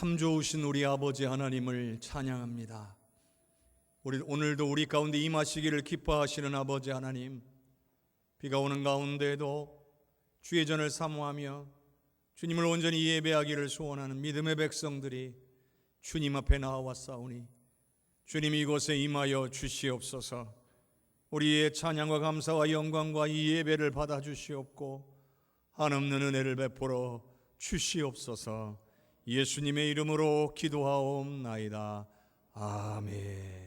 참 좋으신 우리 아버지 하나님을 찬양합니다. 오늘도 우리 가운데 임하시기를 기뻐하시는 아버지 하나님, 비가 오는 가운데에도 주의 전을 사모하며 주님을 온전히 예배하기를 소원하는 믿음의 백성들이 주님 앞에 나와왔사오니 주님이 이곳에 임하여 주시옵소서. 우리의 찬양과 감사와 영광과 이 예배를 받아주시옵고 한없는 은혜를 베풀어 주시옵소서. 예수님의 이름으로 기도하옵나이다. 아멘.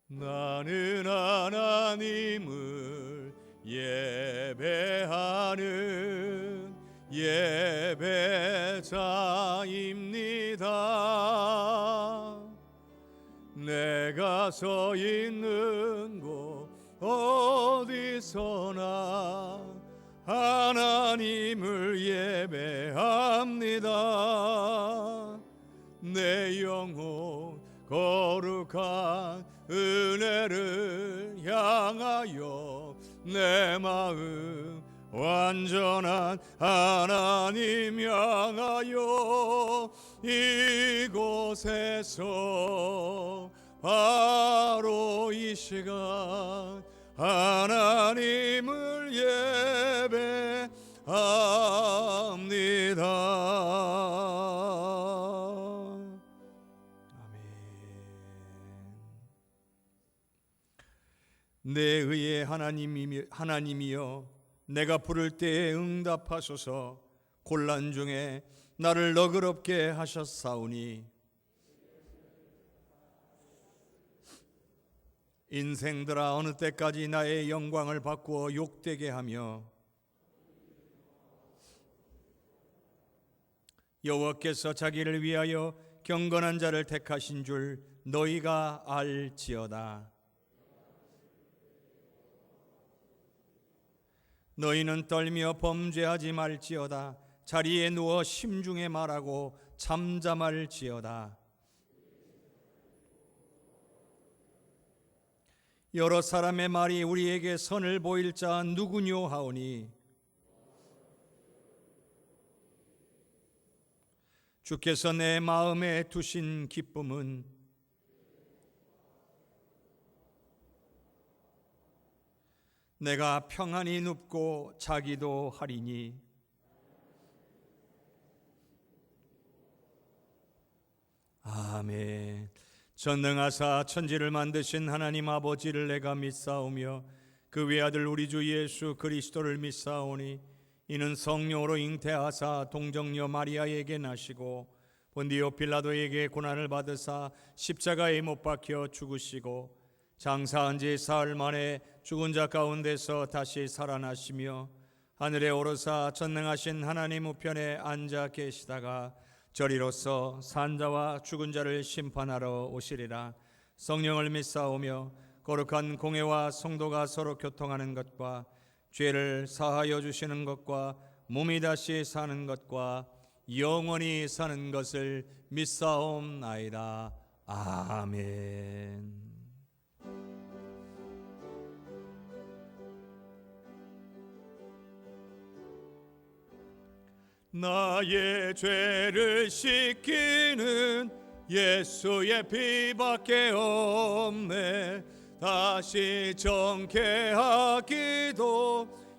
나는 하나님을 예배하는 예배자입니다. 내가 서 있는 곳 어디서나 하나님을 예배합니다. 내 영혼 거룩한 은혜를 향하여 내 마음 완전한 하나님 향하여 이곳에서 바로 이 시간 하나님을 예배합니다. 내 의의 하나님이여, 내가 부를 때에 응답하소서. 곤란 중에 나를 너그럽게 하셨사오니 인생들아, 어느 때까지 나의 영광을 바꾸어 욕되게 하며 여호와께서 자기를 위하여 경건한 자를 택하신 줄 너희가 알지어다. 너희는 떨며 범죄하지 말지어다. 자리에 누워 심중에 말하고 잠잠할지어다. 여러 사람의 말이 우리에게 선을 보일 자 누구뇨 하오니 주께서 내 마음에 두신 기쁨은 내가 평안히 눕고 자기도 하리니 아멘. 전능하사 천지를 만드신 하나님 아버지를 내가 믿사오며 그 외아들 우리 주 예수 그리스도를 믿사오니 이는 성령으로 잉태하사 동정녀 마리아에게 나시고 본디오 빌라도에게 고난을 받으사 십자가에 못 박혀 죽으시고 장사한 지 사흘 만에 죽은 자 가운데서 다시 살아나시며 하늘에 오르사 전능하신 하나님 우편에 앉아 계시다가 저리로서 산자와 죽은 자를 심판하러 오시리라. 성령을 믿사오며 거룩한 공회와 성도가 서로 교통하는 것과 죄를 사하여 주시는 것과 몸이 다시 사는 것과 영원히 사는 것을 믿사옵나이다. 아멘. 나의 죄를 씻기는 예수의 피밖에 없네. 다시 정케하기도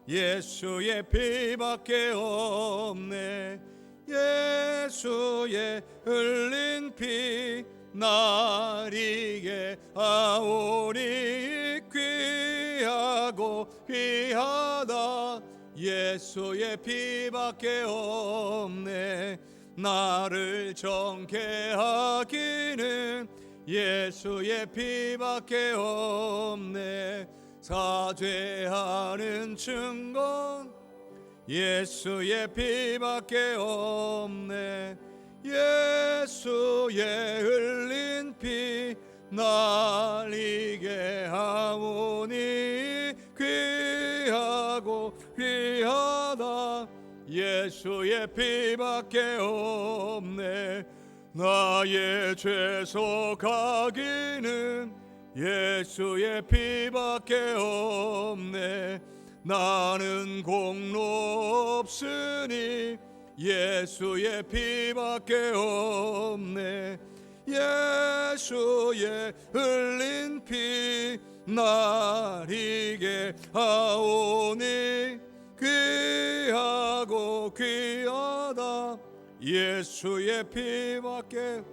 예수의 피밖에 없네. 예수의 흘린 피 나리게 하오니 귀하고 귀하다. 예수의 피밖에 없네. 나를 정케 하기는 예수의 피밖에 없네. 사죄하는 증거 예수의 피밖에 없네. 예수의 흘린 피 날리게 하오니 귀하고 귀하다. 예수의 피밖에 없네. 나의 죄 속하기는 예수의 피밖에 없네. 나는 공로 없으니 예수의 피밖에 없네. 예수의 흘린 피 날 이게 하오니 귀하고 귀하다. 예수의 피밖에.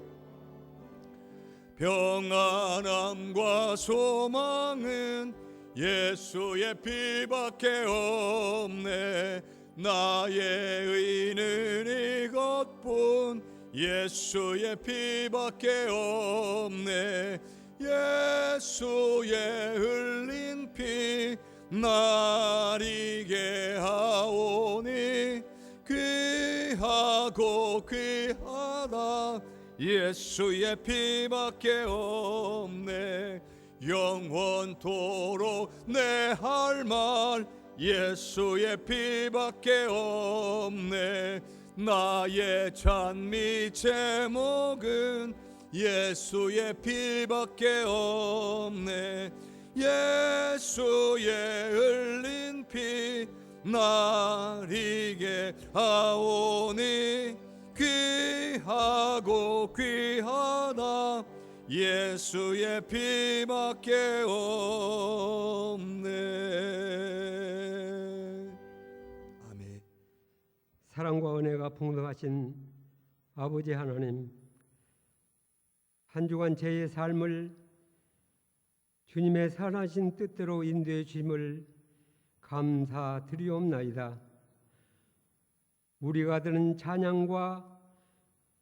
평안함과 소망은 예수의 피밖에 없네. 나의 의는 이것뿐 예수의 피밖에 없네. 예수의 흘린 피 날 이게 하오니 귀하고 귀하다. 예수의 피밖에 없네. 영원토록 내 할 말 예수의 피밖에 없네. 나의 찬미 제목은 예수의 피밖에 없네. 예수의 흘린 피 날 이게 하오니 귀하고 귀하다. 예수의 피밖에 없네. 아멘. 사랑과 은혜가 풍성하신 아버지 하나님, 한 주간 제 삶을 주님의 선하신 뜻대로 인도해 주심을 감사드리옵나이다. 우리가 드는 찬양과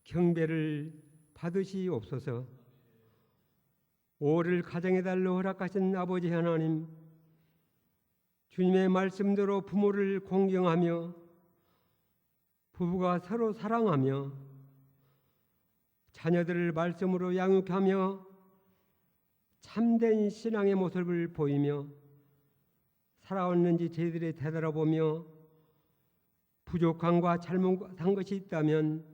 경배를 받으시옵소서. 오를 가정의 달로 허락하신 아버지 하나님, 주님의 말씀대로 부모를 공경하며 부부가 서로 사랑하며 자녀들을 말씀으로 양육하며 참된 신앙의 모습을 보이며 살아왔는지 저희들이 되돌아보며 부족함과 잘못한 것이 있다면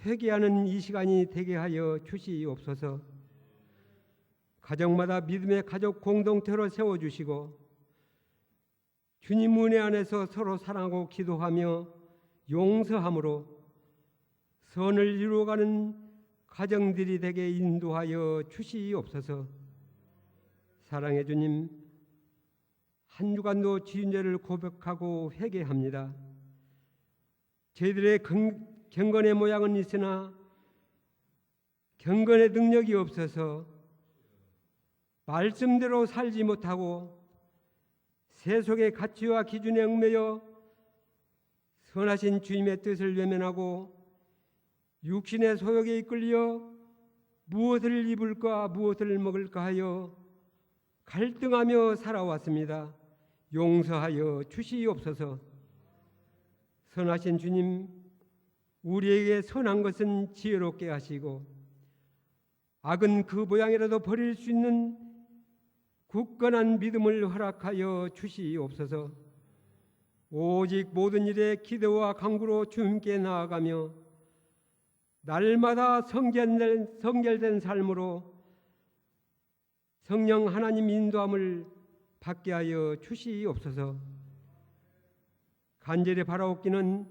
회개하는 이 시간이 되게 하여 주시옵소서. 가정마다 믿음의 가족 공동체로 세워주시고 주님 은혜 안에서 서로 사랑하고 기도하며 용서함으로 선을 이루어가는 가정들이 되게 인도하여 주시옵소서. 사랑해 주님, 한 주간도 지은 죄를 고백하고 회개합니다. 저희들의 경건의 모양은 있으나 경건의 능력이 없어서 말씀대로 살지 못하고 세속의 가치와 기준에 얽매여 선하신 주님의 뜻을 외면하고 육신의 소욕에 이끌려 무엇을 입을까 무엇을 먹을까 하여 갈등하며 살아왔습니다. 용서하여 주시옵소서. 선하신 주님, 우리에게 선한 것은 지혜롭게 하시고 악은 그 모양이라도 버릴 수 있는 굳건한 믿음을 허락하여 주시옵소서. 오직 모든 일에 기도와 간구로 주님께 나아가며 날마다 성결된 삶으로 성령 하나님 인도함을 받게 하여 주시옵소서. 간절히 바라옵기는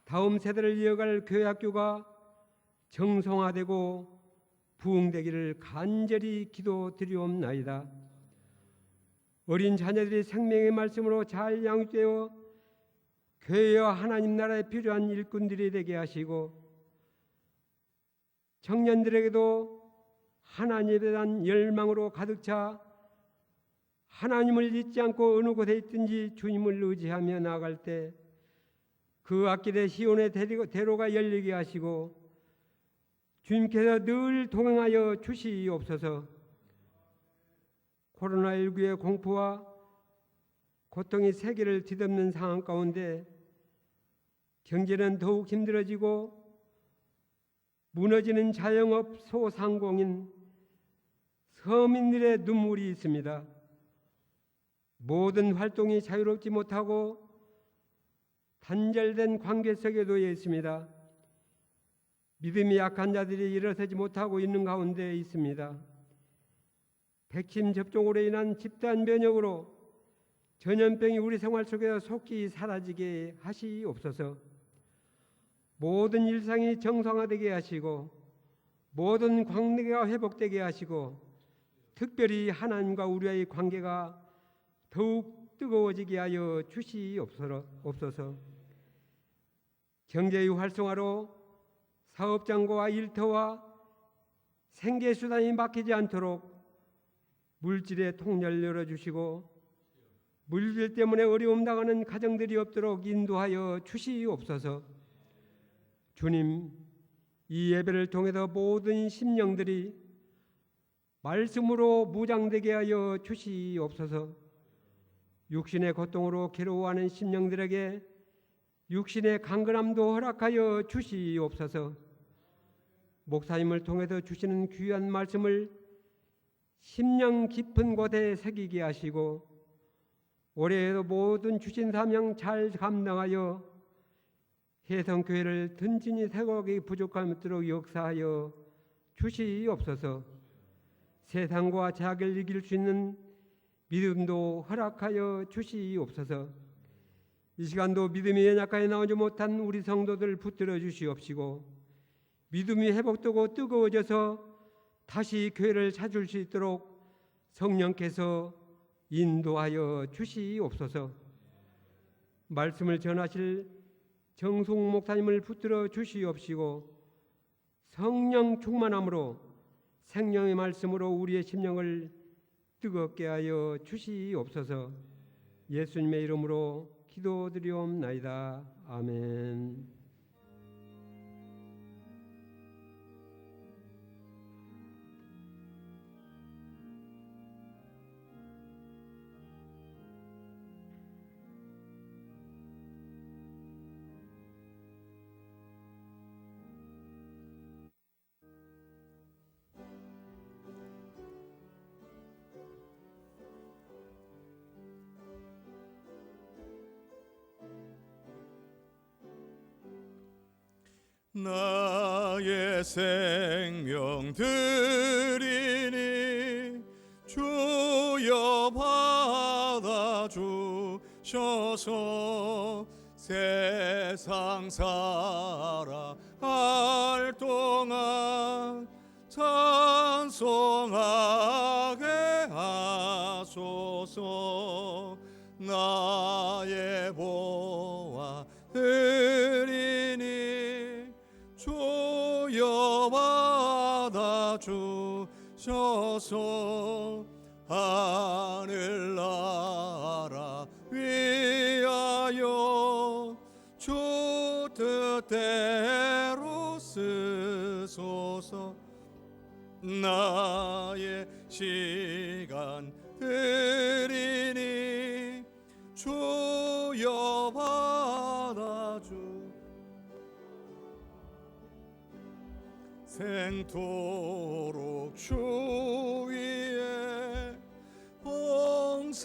다음 세대를 이어갈 교회 학교가 정성화되고 부흥되기를 간절히 기도드리옵나이다. 어린 자녀들이 생명의 말씀으로 잘 양육되어 교회와 하나님 나라에 필요한 일꾼들이 되게 하시고 청년들에게도 하나님에 대한 열망으로 가득 차 하나님을 잊지 않고 어느 곳에 있든지 주님을 의지하며 나아갈 때 그 앞길에 시온의 대로가 열리게 하시고 주님께서 늘 동행하여 주시옵소서. 코로나19의 공포와 고통이 세계를 뒤덮는 상황 가운데 경제는 더욱 힘들어지고 무너지는 자영업 소상공인 서민들의 눈물이 있습니다. 모든 활동이 자유롭지 못하고 단절된 관계 속에 놓여 있습니다. 믿음이 약한 자들이 일어서지 못하고 있는 가운데 있습니다. 백신 접종으로 인한 집단 면역으로 전염병이 우리 생활 속에서 속히 사라지게 하시옵소서. 모든 일상이 정상화되게 하시고 모든 관계가 회복되게 하시고 특별히 하나님과 우리의 관계가 더욱 뜨거워지게 하여 주시옵소서. 경제의 활성화로 사업장과 일터와 생계수단이 막히지 않도록 물질의 통로를 열어주시고 물질 때문에 어려움 당하는 가정들이 없도록 인도하여 주시옵소서. 주님, 이 예배를 통해서 모든 심령들이 말씀으로 무장되게 하여 주시옵소서. 육신의 고통으로 괴로워하는 심령들에게 육신의 강건함도 허락하여 주시옵소서. 목사님을 통해서 주시는 귀한 말씀을 심령 깊은 곳에 새기게 하시고 올해에도 모든 주신 사명 잘 감당하여 혜성교회를 든든히 세워가기 부족함 없도록 역사하여 주시옵소서. 세상과 자기를 이길 수 있는 믿음도 허락하여 주시옵소서. 이 시간도 믿음이 연약하게 나오지 못한 우리 성도들 붙들어 주시옵시고 믿음이 회복되고 뜨거워져서 다시 교회를 찾을 수 있도록 성령께서 인도하여 주시옵소서. 말씀을 전하실 정숙 목사님을 붙들어 주시옵시고 성령 충만함으로 생명의 말씀으로 우리의 심령을 뜨겁게 하여 주시옵소서. 예수님의 이름으로 기도드리옵나이다. 아멘. 나의 생명 드리니 주여 받아주셔서 세상 살아갈 동안 찬송하게 하소서. 나의 보아 드리니 주여 받아주셔서 하늘나라 위하여 주 뜻대로 쓰소서. 나의 시간 드리니 주여 받아주 생토록 주 위에 봉사하게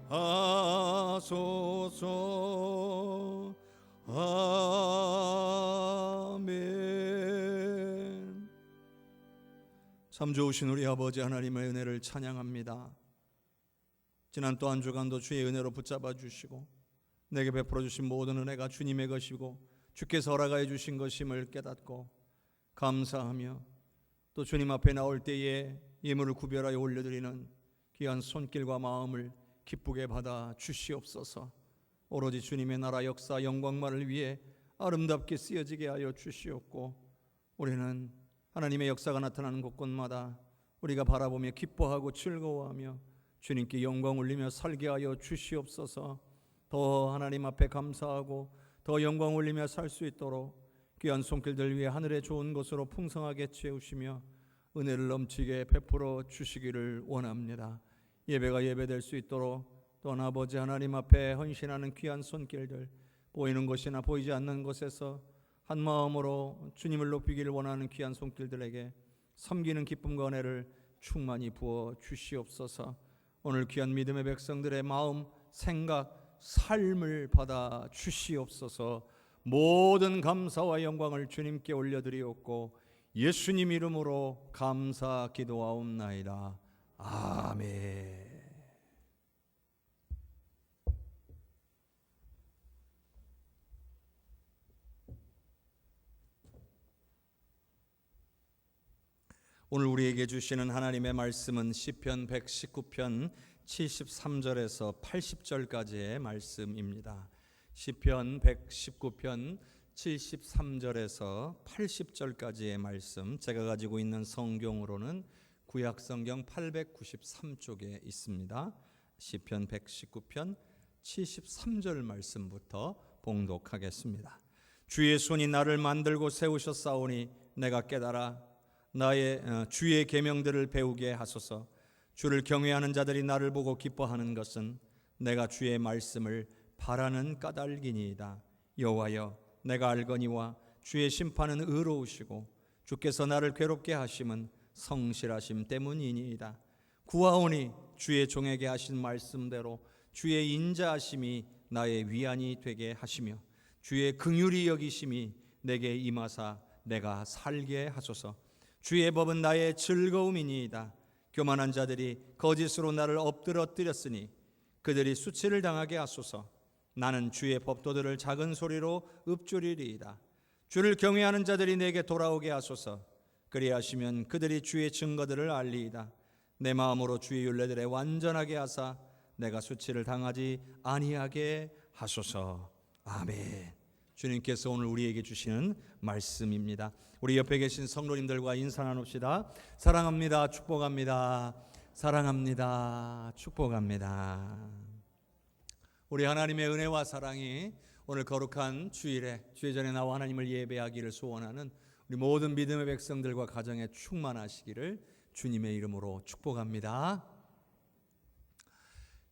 하소서. 아멘. 참 좋으신 우리 아버지 하나님의 은혜를 찬양합니다. 지난 또 한 주간도 주의 은혜로 붙잡아 주시고 내게 베풀어 주신 모든 은혜가 주님의 것이고 주께서 허락하여 주신 것임을 깨닫고 감사하며 또 주님 앞에 나올 때에 예물을 구별하여 올려드리는 귀한 손길과 마음을 기쁘게 받아 주시옵소서. 오로지 주님의 나라 역사 영광만을 위해 아름답게 쓰여지게 하여 주시옵고 우리는 하나님의 역사가 나타나는 곳곳마다 우리가 바라보며 기뻐하고 즐거워하며 주님께 영광 올리며 살게 하여 주시옵소서. 더 하나님 앞에 감사하고 더 영광 올리며 살 수 있도록 귀한 손길들 위해 하늘의 좋은 것으로 풍성하게 채우시며 은혜를 넘치게 베풀어 주시기를 원합니다. 예배가 예배될 수 있도록 또한 아버지 하나님 앞에 헌신하는 귀한 손길들, 보이는 것이나 보이지 않는 것에서 한 마음으로 주님을 높이기를 원하는 귀한 손길들에게 섬기는 기쁨과 은혜를 충만히 부어 주시옵소서. 오늘 귀한 믿음의 백성들의 마음, 생각, 삶을 받아 주시옵소서. 모든 감사와 영광을 주님께 올려드리옵고 예수님 이름으로 감사 기도하옵나이다. 아멘. 오늘 우리에게 주시는 하나님의 말씀은 시편 119편 73절에서 80절까지의 말씀입니다. 시편 119편 73절에서 80절까지의 말씀, 제가 가지고 있는 성경으로는 구약성경 893쪽에 있습니다. 시편 119편 73절 말씀부터 봉독하겠습니다. 주의 손이 나를 만들고 세우셨사오니 내가 깨달아 나의 주의 계명들을 배우게 하소서. 주를 경외하는 자들이 나를 보고 기뻐하는 것은 내가 주의 말씀을 바라는 까닭이니이다. 여호와여, 내가 알거니와 주의 심판은 의로우시고 주께서 나를 괴롭게 하심은 성실하심 때문이니이다. 구하오니 주의 종에게 하신 말씀대로 주의 인자하심이 나의 위안이 되게 하시며 주의 긍휼히 여기심이 내게 임하사 내가 살게 하소서. 주의 법은 나의 즐거움이니이다. 교만한 자들이 거짓으로 나를 엎드러뜨렸으니 그들이 수치를 당하게 하소서. 나는 주의 법도들을 작은 소리로 읊조리리이다. 주를 경외하는 자들이 내게 돌아오게 하소서. 그리하시면 그들이 주의 증거들을 알리이다. 내 마음으로 주의 율례들에 완전하게 하사 내가 수치를 당하지 아니하게 하소서. 아멘. 주님께서 오늘 우리에게 주시는 말씀입니다. 우리 옆에 계신 성도님들과 인사 나눕시다. 사랑합니다. 축복합니다. 사랑합니다. 축복합니다. 우리 하나님의 은혜와 사랑이 오늘 거룩한 주일에 주의 전에 나와 하나님을 예배하기를 소원하는 우리 모든 믿음의 백성들과 가정에 충만하시기를 주님의 이름으로 축복합니다.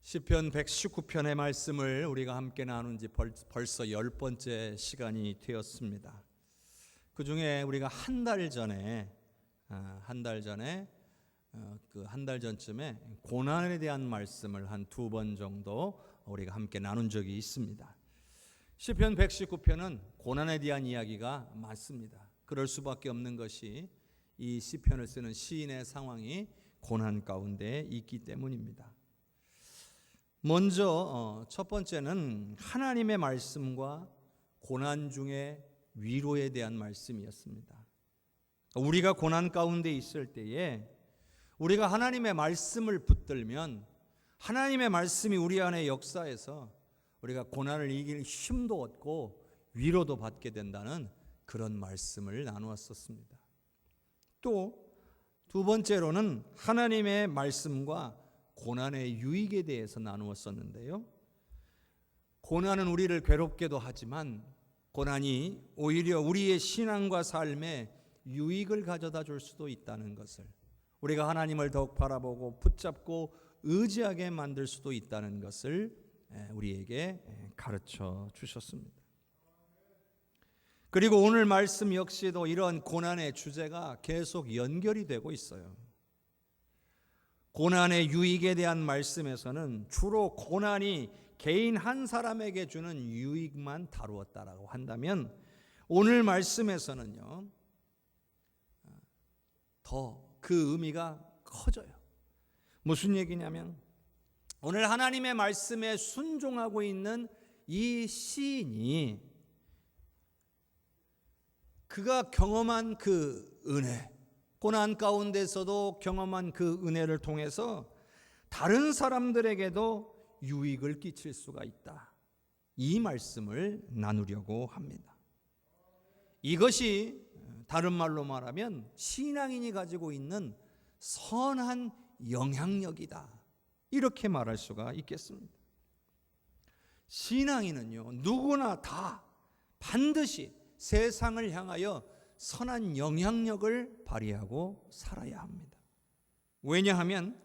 시편 119편의 말씀을 우리가 함께 나눈 지 벌써 10번째 시간이 되었습니다. 그 중에 우리가 한 달 전쯤에 고난에 대한 말씀을 한 2번 정도 우리가 함께 나눈 적이 있습니다. 시편 119편은 고난에 대한 이야기가 많습니다. 그럴 수밖에 없는 것이 이 시편을 쓰는 시인의 상황이 고난 가운데 있기 때문입니다. 먼저 첫 번째는 하나님의 말씀과 고난 중에 위로에 대한 말씀이었습니다. 우리가 고난 가운데 있을 때에 우리가 하나님의 말씀을 붙들면 하나님의 말씀이 우리 안에 역사해서 우리가 고난을 이길 힘도 얻고 위로도 받게 된다는 그런 말씀을 나누었었습니다. 또 두 번째로는 하나님의 말씀과 고난의 유익에 대해서 나누었었는데요. 고난은 우리를 괴롭게도 하지만 고난이 오히려 우리의 신앙과 삶에 유익을 가져다 줄 수도 있다는 것을, 우리가 하나님을 더욱 바라보고 붙잡고 의지하게 만들 수도 있다는 것을 우리에게 가르쳐 주셨습니다. 그리고 오늘 말씀 역시도 이런 고난의 주제가 계속 연결이 되고 있어요. 고난의 유익에 대한 말씀에서는 주로 고난이 개인 한 사람에게 주는 유익만 다루었다라고 한다면, 오늘 말씀에서는요 더 그 의미가 커져요. 무슨 얘기냐면, 오늘 하나님의 말씀에 순종하고 있는 이 시인이 그가 경험한 그 은혜, 고난 가운데서도 경험한 그 은혜를 통해서 다른 사람들에게도 유익을 끼칠 수가 있다, 이 말씀을 나누려고 합니다. 이것이 다른 말로 말하면 신앙인이 가지고 있는 선한 영향력이다, 이렇게 말할 수가 있겠습니다. 신앙인은요 누구나 다 반드시 세상을 향하여 선한 영향력을 발휘하고 살아야 합니다. 왜냐하면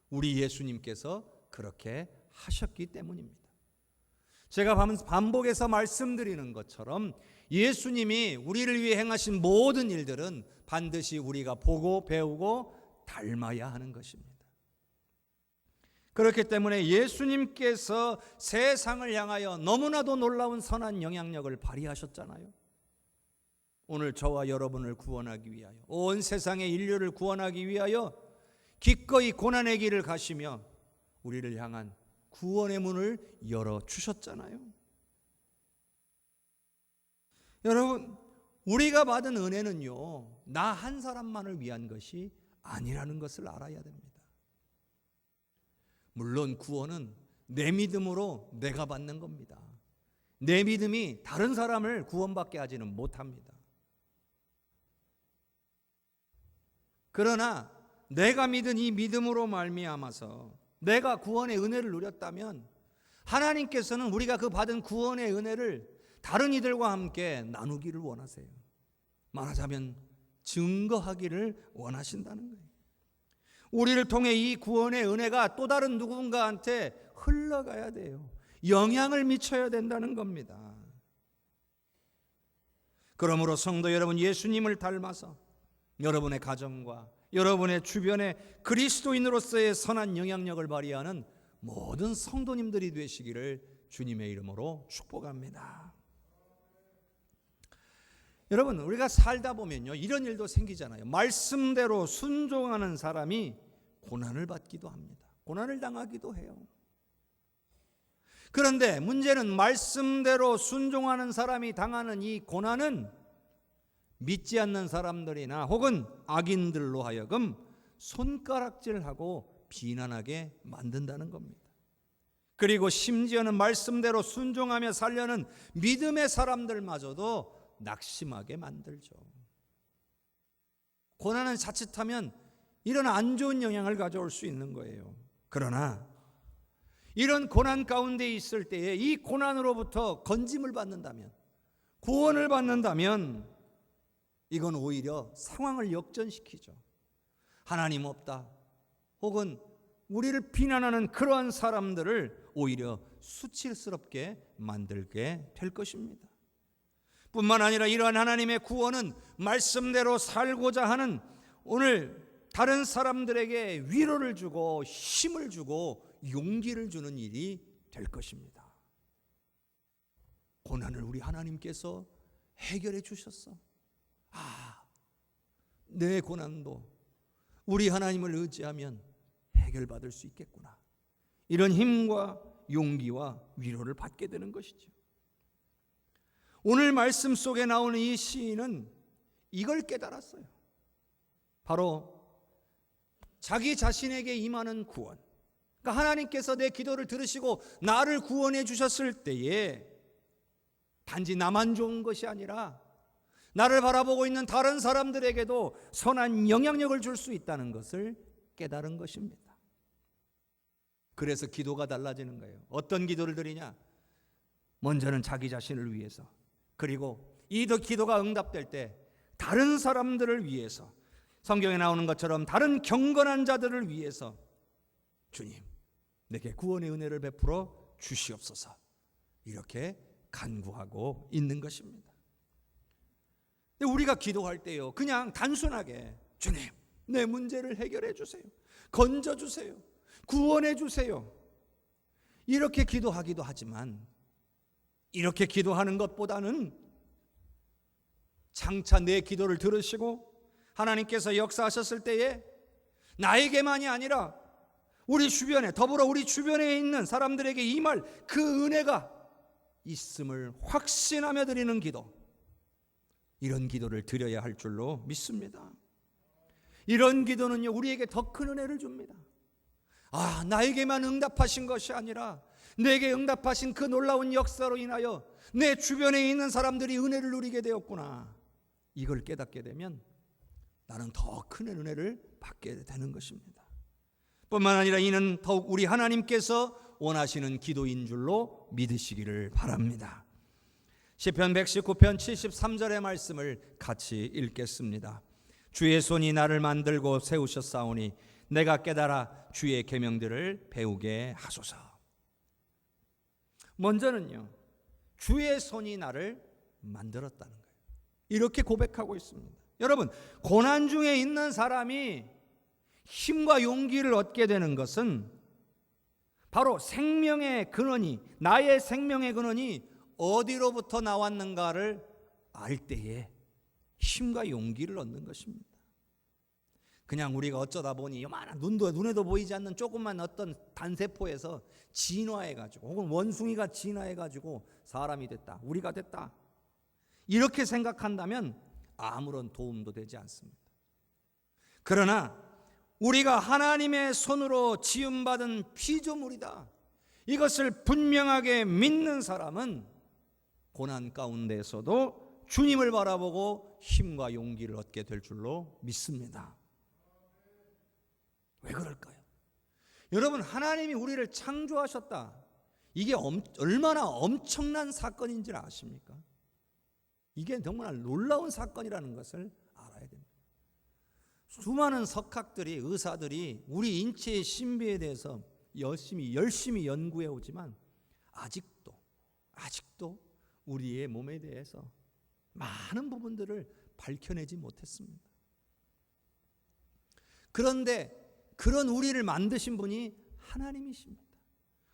우리 예수님께서 그렇게 하셨기 때문입니다. 제가 반복해서 말씀드리는 것처럼 예수님이 우리를 위해 행하신 모든 일들은 반드시 우리가 보고 배우고 닮아야 하는 것입니다. 그렇기 때문에 예수님께서 세상을 향하여 너무나도 놀라운 선한 영향력을 발휘하셨잖아요. 오늘 저와 여러분을 구원하기 위하여, 온 세상의 인류를 구원하기 위하여 기꺼이 고난의 길을 가시며 우리를 향한 구원의 문을 열어주셨잖아요. 여러분, 우리가 받은 은혜는요, 나 한 사람만을 위한 것이 아니라는 것을 알아야 됩니다. 물론 구원은 내 믿음으로 내가 받는 겁니다. 내 믿음이 다른 사람을 구원받게 하지는 못합니다. 그러나 내가 믿은 이 믿음으로 말미암아서 내가 구원의 은혜를 누렸다면 하나님께서는 우리가 그 받은 구원의 은혜를 다른 이들과 함께 나누기를 원하세요. 말하자면 증거하기를 원하신다는 거예요. 우리를 통해 이 구원의 은혜가 또 다른 누군가한테 흘러가야 돼요. 영향을 미쳐야 된다는 겁니다. 그러므로 성도 여러분, 예수님을 닮아서 여러분의 가정과 여러분의 주변에 그리스도인으로서의 선한 영향력을 발휘하는 모든 성도님들이 되시기를 주님의 이름으로 축복합니다. 여러분, 우리가 살다 보면요, 이런 일도 생기잖아요. 말씀대로 순종하는 사람이 고난을 받기도 합니다. 고난을 당하기도 해요. 그런데 문제는 말씀대로 순종하는 사람이 당하는 이 고난은 믿지 않는 사람들이나 혹은 악인들로 하여금 손가락질하고 비난하게 만든다는 겁니다. 그리고 심지어는 말씀대로 순종하며 살려는 믿음의 사람들마저도 낙심하게 만들죠. 고난은 자칫하면 이런 안 좋은 영향을 가져올 수 있는 거예요. 그러나 이런 고난 가운데 있을 때에 이 고난으로부터 건짐을 받는다면, 구원을 받는다면 이건 오히려 상황을 역전시키죠. 하나님 없다 혹은 우리를 비난하는 그러한 사람들을 오히려 수치스럽게 만들게 될 것입니다. 뿐만 아니라 이러한 하나님의 구원은 말씀대로 살고자 하는 오늘 다른 사람들에게 위로를 주고 힘을 주고 용기를 주는 일이 될 것입니다. 고난을 우리 하나님께서 해결해 주셨어. 내 고난도 우리 하나님을 의지하면 해결받을 수 있겠구나. 이런 힘과 용기와 위로를 받게 되는 것이죠. 오늘 말씀 속에 나오는 이 시인은 이걸 깨달았어요. 바로 자기 자신에게 임하는 구원. 그러니까 하나님께서 내 기도를 들으시고 나를 구원해 주셨을 때에 단지 나만 좋은 것이 아니라 나를 바라보고 있는 다른 사람들에게도 선한 영향력을 줄 수 있다는 것을 깨달은 것입니다. 그래서 기도가 달라지는 거예요. 어떤 기도를 드리냐? 먼저는 자기 자신을 위해서, 그리고 이 기도가 응답될 때 다른 사람들을 위해서, 성경에 나오는 것처럼 다른 경건한 자들을 위해서 주님, 내게 구원의 은혜를 베풀어 주시옵소서, 이렇게 간구하고 있는 것입니다. 우리가 기도할 때요, 그냥 단순하게 주님, 내 문제를 해결해 주세요, 건져 주세요, 구원해 주세요, 이렇게 기도하기도 하지만 이렇게 기도하는 것보다는 장차 내 기도를 들으시고 하나님께서 역사하셨을 때에 나에게만이 아니라 우리 주변에, 더불어 우리 주변에 있는 사람들에게 임할 그 은혜가 있음을 확신하며 드리는 기도, 이런 기도를 드려야 할 줄로 믿습니다. 이런 기도는요, 우리에게 더 큰 은혜를 줍니다. 나에게만 응답하신 것이 아니라 내게 응답하신 그 놀라운 역사로 인하여 내 주변에 있는 사람들이 은혜를 누리게 되었구나, 이걸 깨닫게 되면 나는 더 큰 은혜를 받게 되는 것입니다. 뿐만 아니라 이는 더욱 우리 하나님께서 원하시는 기도인 줄로 믿으시기를 바랍니다. 시편 119편 73절의 말씀을 같이 읽겠습니다. 주의 손이 나를 만들고 세우셨사오니 내가 깨달아 주의 계명들을 배우게 하소서. 먼저는요, 주의 손이 나를 만들었다는 거예요. 이렇게 고백하고 있습니다. 여러분, 고난 중에 있는 사람이 힘과 용기를 얻게 되는 것은 바로 생명의 근원이, 나의 생명의 근원이 어디로부터 나왔는가를 알 때에 힘과 용기를 얻는 것입니다. 그냥 우리가 어쩌다 보니 요만한 눈에도 보이지 않는 조그만 어떤 단세포에서 진화해가지고 혹은 원숭이가 진화해가지고 사람이 됐다, 우리가 됐다, 이렇게 생각한다면 아무런 도움도 되지 않습니다. 그러나 우리가 하나님의 손으로 지음받은 피조물이다, 이것을 분명하게 믿는 사람은 고난 가운데에서도 주님을 바라보고 힘과 용기를 얻게 될 줄로 믿습니다. 왜 그럴까요? 여러분, 하나님이 우리를 창조하셨다, 이게 얼마나 엄청난 사건인 줄 아십니까? 이게 정말 놀라운 사건이라는 것을 알아야 됩니다. 수많은 석학들이, 의사들이 우리 인체의 신비에 대해서 열심히 연구해 오지만 아직도 우리의 몸에 대해서 많은 부분들을 밝혀내지 못했습니다. 그런데 그런 우리를 만드신 분이 하나님이십니다.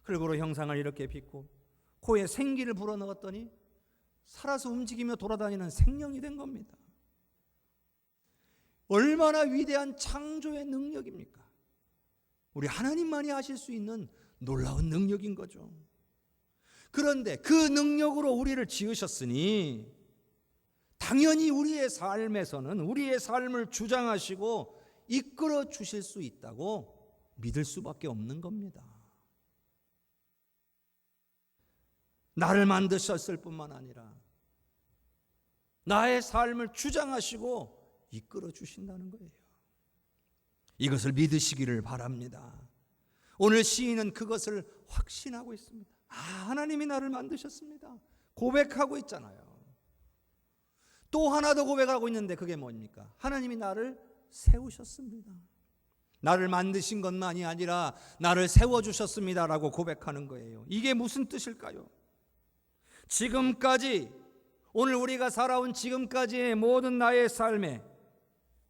흙으로 형상을 이렇게 빚고 코에 생기를 불어넣었더니 살아서 움직이며 돌아다니는 생명이 된 겁니다. 얼마나 위대한 창조의 능력입니까? 우리 하나님만이 하실 수 있는 놀라운 능력인 거죠. 그런데 그 능력으로 우리를 지으셨으니 당연히 우리의 삶에서는 우리의 삶을 주장하시고 이끌어 주실 수 있다고 믿을 수밖에 없는 겁니다. 나를 만드셨을 뿐만 아니라 나의 삶을 주장하시고 이끌어 주신다는 거예요. 이것을 믿으시기를 바랍니다. 오늘 시인은 그것을 확신하고 있습니다. 하나님이 나를 만드셨습니다. 고백하고 있잖아요. 또 하나 더 고백하고 있는데 그게 뭡니까? 하나님이 나를 세우셨습니다. 나를 만드신 것만이 아니라 나를 세워주셨습니다라고 고백하는 거예요. 이게 무슨 뜻일까요? 지금까지, 오늘 우리가 살아온 지금까지의 모든 나의 삶에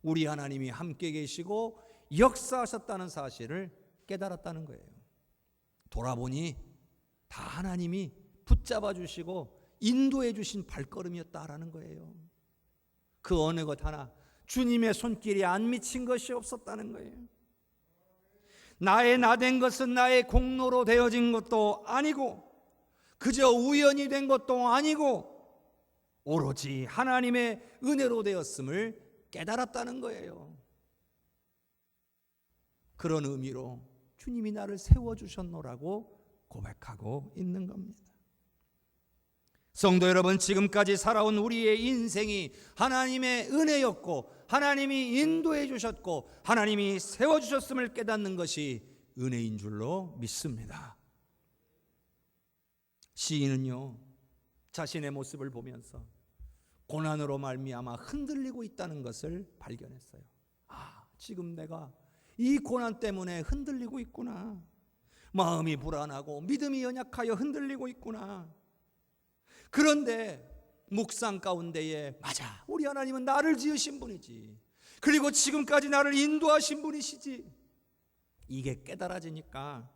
우리 하나님이 함께 계시고 역사하셨다는 사실을 깨달았다는 거예요. 돌아보니 다 하나님이 붙잡아 주시고 인도해 주신 발걸음이었다라는 거예요. 그 어느 것 하나 주님의 손길이 안 미친 것이 없었다는 거예요. 나의 나된 것은 나의 공로로 되어진 것도 아니고 그저 우연이 된 것도 아니고 오로지 하나님의 은혜로 되었음을 깨달았다는 거예요. 그런 의미로 주님이 나를 세워주셨노라고 고백하고 있는 겁니다. 성도 여러분, 지금까지 살아온 우리의 인생이 하나님의 은혜였고 하나님이 인도해 주셨고 하나님이 세워주셨음을 깨닫는 것이 은혜인 줄로 믿습니다. 시인은요, 자신의 모습을 보면서 고난으로 말미암아 흔들리고 있다는 것을 발견했어요. 지금 내가 이 고난 때문에 흔들리고 있구나. 마음이 불안하고 믿음이 연약하여 흔들리고 있구나. 그런데 묵상 가운데에 맞아, 우리 하나님은 나를 지으신 분이지, 그리고 지금까지 나를 인도하신 분이시지, 이게 깨달아지니까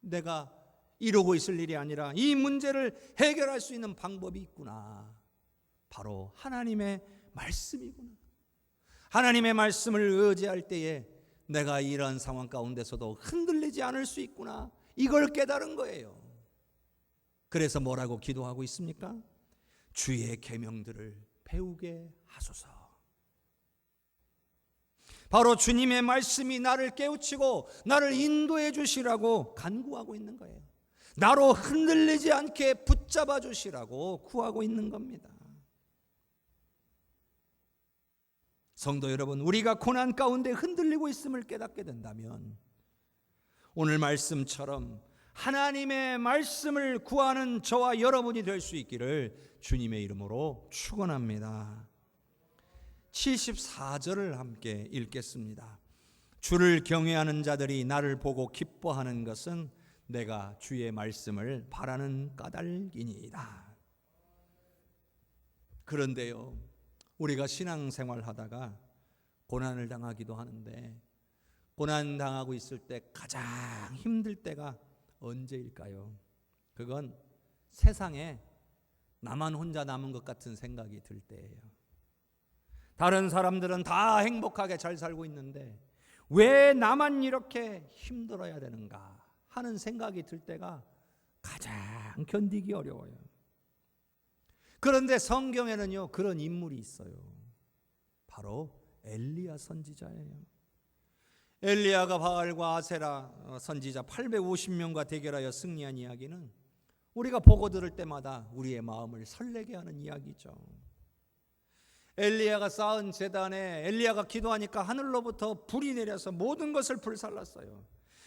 내가 이러고 있을 일이 아니라 이 문제를 해결할 수 있는 방법이 있구나. 바로 하나님의 말씀이구나. 하나님의 말씀을 의지할 때에 내가 이런 상황 가운데서도 흔들리지 않을 수 있구나. 이걸 깨달은 거예요. 그래서 뭐라고 기도하고 있습니까? 주의 계명들을 배우게 하소서. 바로 주님의 말씀이 나를 깨우치고 나를 인도해 주시라고 간구하고 있는 거예요. 나로 흔들리지 않게 붙잡아 주시라고 구하고 있는 겁니다. 성도 여러분, 우리가 고난 가운데 흔들리고 있음을 깨닫게 된다면 오늘 말씀처럼 하나님의 말씀을 구하는 저와 여러분이 될 수 있기를 주님의 이름으로 축원합니다. 74절을 함께 읽겠습니다. 주를 경외하는 자들이 나를 보고 기뻐하는 것은 내가 주의 말씀을 바라는 까닭이니이다. 그런데요, 우리가 신앙생활 하다가 고난을 당하기도 하는데 고난 당하고 있을 때 가장 힘들 때가 언제일까요? 그건 세상에 나만 혼자 남은 것 같은 생각이 들 때예요. 다른 사람들은 다 행복하게 잘 살고 있는데 왜 나만 이렇게 힘들어야 되는가 하는 생각이 들 때가 가장 견디기 어려워요. 그런데 성경에는요, 그런 인물이 있어요. 바로 엘리야 선지자예요. 엘리야가 바알과 아세라 선지자 850명과 대결하여 승리한 이야기는 우리가 보고 들을 때마다 우리의 마음을 설레게 하는 이야기죠. 엘리야가 쌓은 제단에 엘리야가 기도하니까 하늘로부터 불이 내려서 모든 것을 불살랐어요.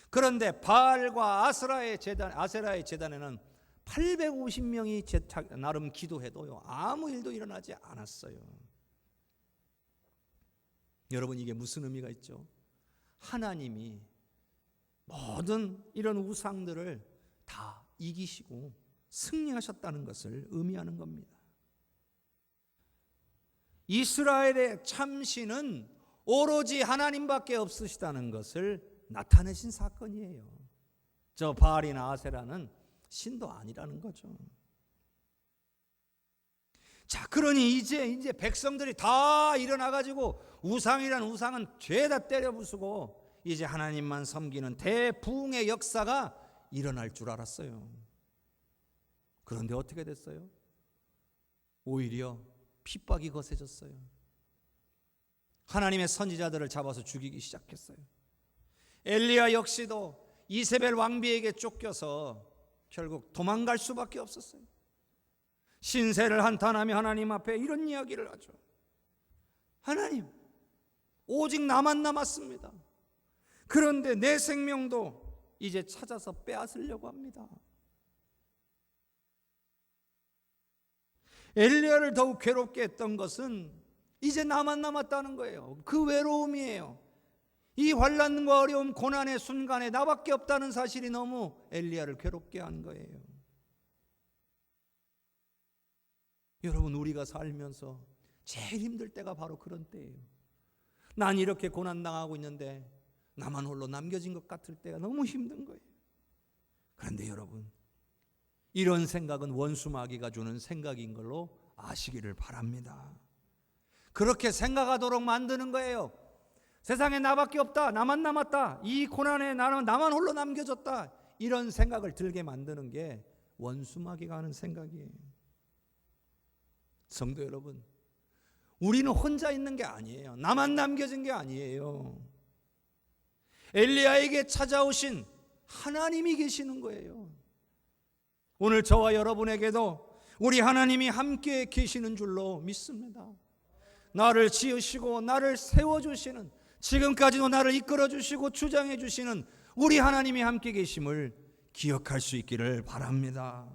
그런데 바알과 아세라의 제단에는 850명이 나름 기도해도요, 아무 일도 일어나지 않았어요. 여러분, 이게 무슨 의미가 있죠? 하나님이 모든 이런 우상들을 다 이기시고 승리하셨다는 것을 의미하는 겁니다. 이스라엘의 참신은 오로지 하나님밖에 없으시다는 것을 나타내신 사건이에요. 저 바알이나 아세라는 신도 아니라는 거죠. 자, 그러니 이제 백성들이 다 일어나가지고 우상이란 우상은 죄다 때려 부수고 이제 하나님만 섬기는 대부흥의 역사가 일어날 줄 알았어요. 그런데 어떻게 됐어요? 오히려 핍박이 거세졌어요. 하나님의 선지자들을 잡아서 죽이기 시작했어요. 엘리야 역시도 이세벨 왕비에게 쫓겨서 결국 도망갈 수밖에 없었어요. 신세를 한탄하며 하나님 앞에 이런 이야기를 하죠. 하나님, 오직 나만 남았습니다. 그런데 내 생명도 이제 찾아서 빼앗으려고 합니다. 엘리야를 더욱 괴롭게 했던 것은 이제 나만 남았다는 거예요. 그 외로움이에요. 이 환난과 어려움, 고난의 순간에 나밖에 없다는 사실이 너무 엘리야를 괴롭게 한 거예요. 여러분, 우리가 살면서 제일 힘들 때가 바로 그런 때예요. 난 이렇게 고난당하고 있는데 나만 홀로 남겨진 것 같을 때가 너무 힘든 거예요. 그런데 여러분, 이런 생각은 원수 마귀가 주는 생각인 걸로 아시기를 바랍니다. 그렇게 생각하도록 만드는 거예요. 세상에 나밖에 없다, 나만 남았다, 이 고난에 나만 홀로 남겨졌다, 이런 생각을 들게 만드는 게 원수 마귀가 하는 생각이에요. 성도 여러분, 우리는 혼자 있는 게 아니에요. 나만 남겨진 게 아니에요. 엘리야에게 찾아오신 하나님이 계시는 거예요. 오늘 저와 여러분에게도 우리 하나님이 함께 계시는 줄로 믿습니다. 나를 지으시고 나를 세워주시는, 지금까지도 나를 이끌어주시고 주장해주시는 우리 하나님이 함께 계심을 기억할 수 있기를 바랍니다.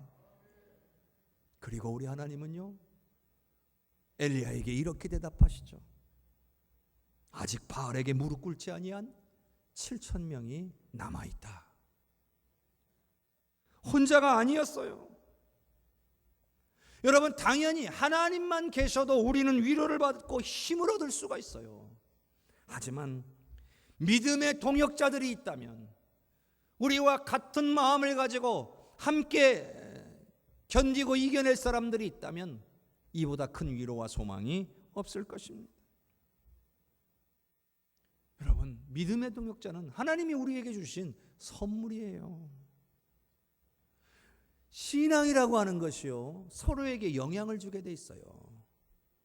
그리고 우리 하나님은요, 엘리야에게 이렇게 대답하시죠. 아직 바알에게 무릎 꿇지 아니한 7,000명이 남아있다. 혼자가 아니었어요. 여러분, 당연히 하나님만 계셔도 우리는 위로를 받고 힘을 얻을 수가 있어요. 하지만 믿음의 동역자들이 있다면, 우리와 같은 마음을 가지고 함께 견디고 이겨낼 사람들이 있다면 이보다 큰 위로와 소망이 없을 것입니다. 여러분, 믿음의 동역자는 하나님이 우리에게 주신 선물이에요. 신앙이라고 하는 것이요, 서로에게 영향을 주게 돼 있어요.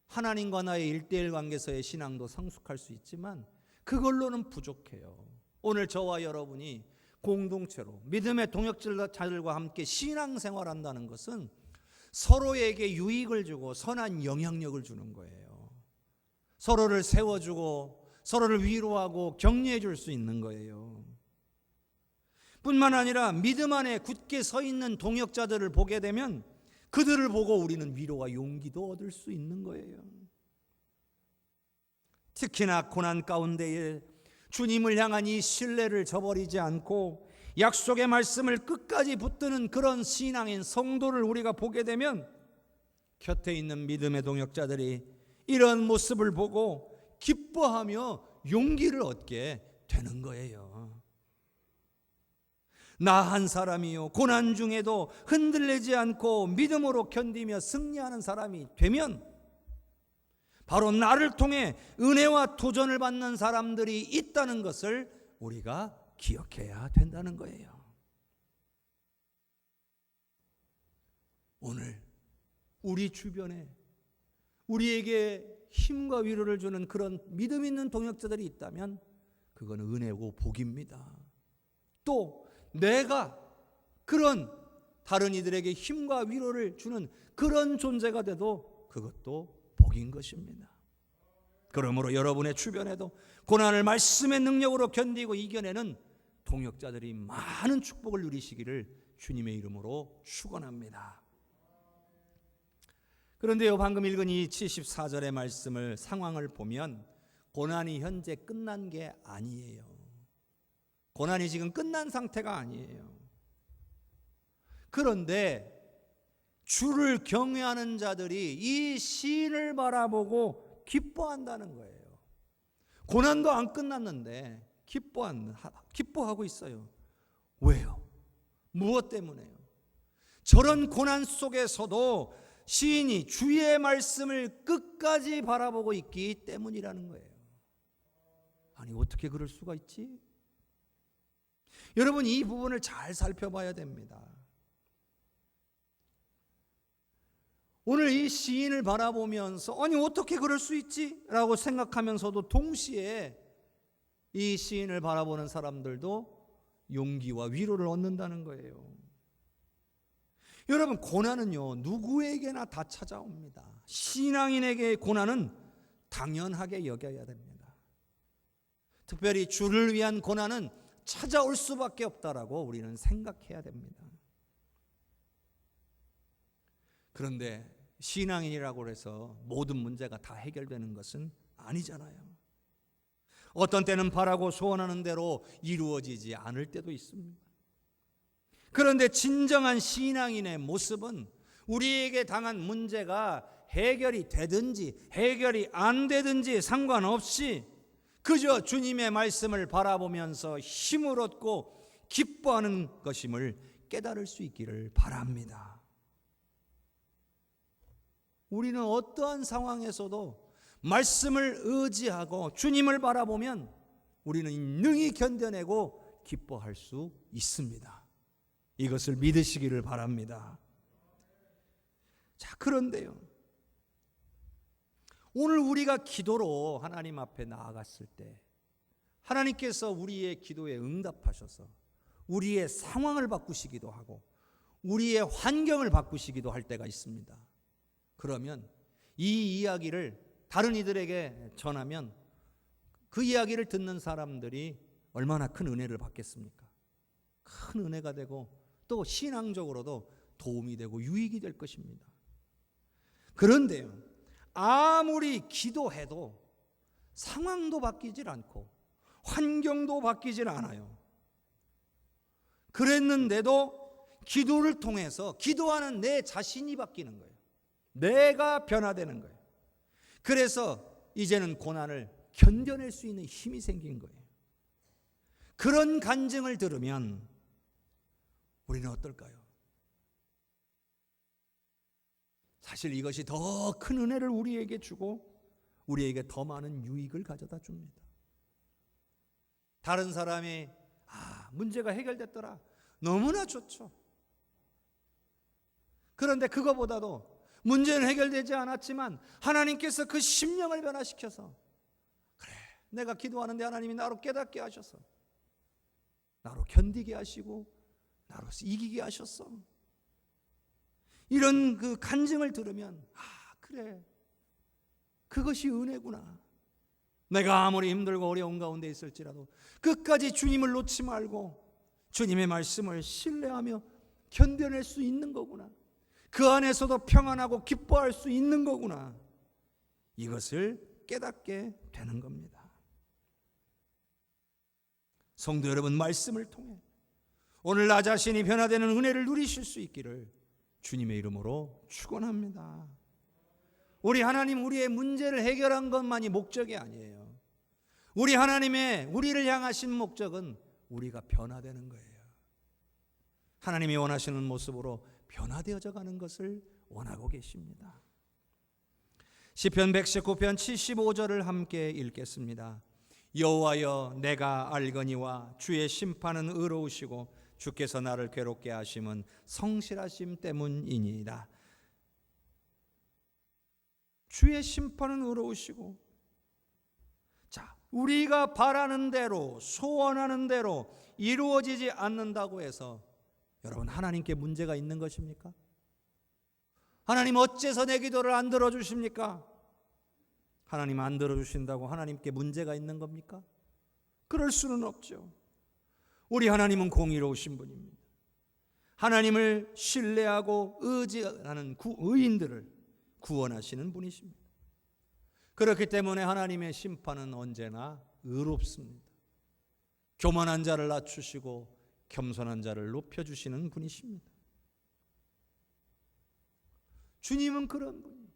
하나님과 나의 1:1 관계에서의 신앙도 성숙할 수 있지만 그걸로는 부족해요. 오늘 저와 여러분이 공동체로 믿음의 동역자들과 함께 신앙생활한다는 것은 서로에게 유익을 주고 선한 영향력을 주는 거예요. 서로를 세워주고 서로를 위로하고 격려해 줄 수 있는 거예요. 뿐만 아니라 믿음 안에 굳게 서 있는 동역자들을 보게 되면 그들을 보고 우리는 위로와 용기도 얻을 수 있는 거예요. 특히나 고난 가운데에 주님을 향한 이 신뢰를 저버리지 않고 약속의 말씀을 끝까지 붙드는 그런 신앙인 성도를 우리가 보게 되면 곁에 있는 믿음의 동역자들이 이런 모습을 보고 기뻐하며 용기를 얻게 되는 거예요. 나 한 사람이요, 고난 중에도 흔들리지 않고 믿음으로 견디며 승리하는 사람이 되면 바로 나를 통해 은혜와 도전을 받는 사람들이 있다는 것을 우리가 기억해야 된다는 거예요. 오늘 우리 주변에 우리에게 힘과 위로를 주는 그런 믿음 있는 동역자들이 있다면 그건 은혜고 복입니다. 또 내가 그런 다른 이들에게 힘과 위로를 주는 그런 존재가 돼도 그것도 복인 것입니다. 그러므로 여러분의 주변에도 고난을 말씀의 능력으로 견디고 이겨내는 동역자들이 많은 축복을 누리시기를 주님의 이름으로 축원합니다. 그런데요, 방금 읽은 이 74절의 말씀을 상황을 보면 고난이 현재 끝난 게 아니에요. 고난이 지금 끝난 상태가 아니에요. 그런데 주를 경외하는 자들이 이 시인을 바라보고 기뻐한다는 거예요. 고난도 안 끝났는데 기뻐하고 있어요. 왜요? 무엇 때문에요? 저런 고난 속에서도 시인이 주의 말씀을 끝까지 바라보고 있기 때문이라는 거예요. 아니, 어떻게 그럴 수가 있지? 여러분, 이 부분을 잘 살펴봐야 됩니다. 오늘 이 시인을 바라보면서 아니 어떻게 그럴 수 있지? 라고 생각하면서도 동시에 이 시인을 바라보는 사람들도 용기와 위로를 얻는다는 거예요. 여러분, 고난은요 누구에게나 다 찾아옵니다. 신앙인에게 고난은 당연하게 여겨야 됩니다. 특별히 주를 위한 고난은 찾아올 수밖에 없다라고 우리는 생각해야 됩니다. 그런데 신앙인이라고 해서 모든 문제가 다 해결되는 것은 아니잖아요. 어떤 때는 바라고 소원하는 대로 이루어지지 않을 때도 있습니다. 그런데 진정한 신앙인의 모습은 우리에게 당한 문제가 해결이 되든지 해결이 안 되든지 상관없이 그저 주님의 말씀을 바라보면서 힘을 얻고 기뻐하는 것임을 깨달을 수 있기를 바랍니다. 우리는 어떠한 상황에서도 말씀을 의지하고 주님을 바라보면 우리는 능히 견뎌내고 기뻐할 수 있습니다. 이것을 믿으시기를 바랍니다. 자, 그런데요, 오늘 우리가 기도로 하나님 앞에 나아갔을 때 하나님께서 우리의 기도에 응답하셔서 우리의 상황을 바꾸시기도 하고 우리의 환경을 바꾸시기도 할 때가 있습니다. 그러면 이 이야기를 다른 이들에게 전하면 그 이야기를 듣는 사람들이 얼마나 큰 은혜를 받겠습니까? 큰 은혜가 되고 또 신앙적으로도 도움이 되고 유익이 될 것입니다. 그런데요, 아무리 기도해도 상황도 바뀌질 않고 환경도 바뀌질 않아요. 그랬는데도 기도를 통해서 기도하는 내 자신이 바뀌는 거예요. 내가 변화되는 거예요. 그래서 이제는 고난을 견뎌낼 수 있는 힘이 생긴 거예요. 그런 간증을 들으면 우리는 어떨까요? 사실 이것이 더 큰 은혜를 우리에게 주고 우리에게 더 많은 유익을 가져다 줍니다. 다른 사람이 문제가 해결됐더라. 너무나 좋죠. 그런데 그거보다도 문제는 해결되지 않았지만 하나님께서 그 심령을 변화시켜서 그래, 내가 기도하는데 하나님이 나로 깨닫게 하셔서 나로 견디게 하시고 나로 이기게 하셨어. 이런 그 간증을 들으면 그래, 그것이 은혜구나. 내가 아무리 힘들고 어려운 가운데 있을지라도 끝까지 주님을 놓지 말고 주님의 말씀을 신뢰하며 견뎌낼 수 있는 거구나. 그 안에서도 평안하고 기뻐할 수 있는 거구나. 이것을 깨닫게 되는 겁니다. 성도 여러분, 말씀을 통해 오늘 나 자신이 변화되는 은혜를 누리실 수 있기를 주님의 이름으로 축원합니다. 우리 하나님, 우리의 문제를 해결한 것만이 목적이 아니에요. 우리 하나님의 우리를 향하신 목적은 우리가 변화되는 거예요. 하나님이 원하시는 모습으로 변화되어져 가는 것을 원하고 계십니다. 시편 119편 75절을 함께 읽겠습니다. 여호와여, 내가 알거니와 주의 심판은 의로우시고 주께서 나를 괴롭게 하심은 성실하심 때문이니이다. 주의 심판은 의로우시고, 자, 우리가 바라는 대로, 소원하는 대로 이루어지지 않는다고 해서 여러분, 하나님께 문제가 있는 것입니까? 하나님 어째서 내 기도를 안 들어주십니까? 하나님 안 들어주신다고 하나님께 문제가 있는 겁니까? 그럴 수는 없죠. 우리 하나님은 공의로우신 분입니다. 하나님을 신뢰하고 의지하는 의인들을 구원하시는 분이십니다. 그렇기 때문에 하나님의 심판은 언제나 의롭습니다. 교만한 자를 낮추시고 겸손한 자를 높여주시는 분이십니다. 주님은 그런 분이에요.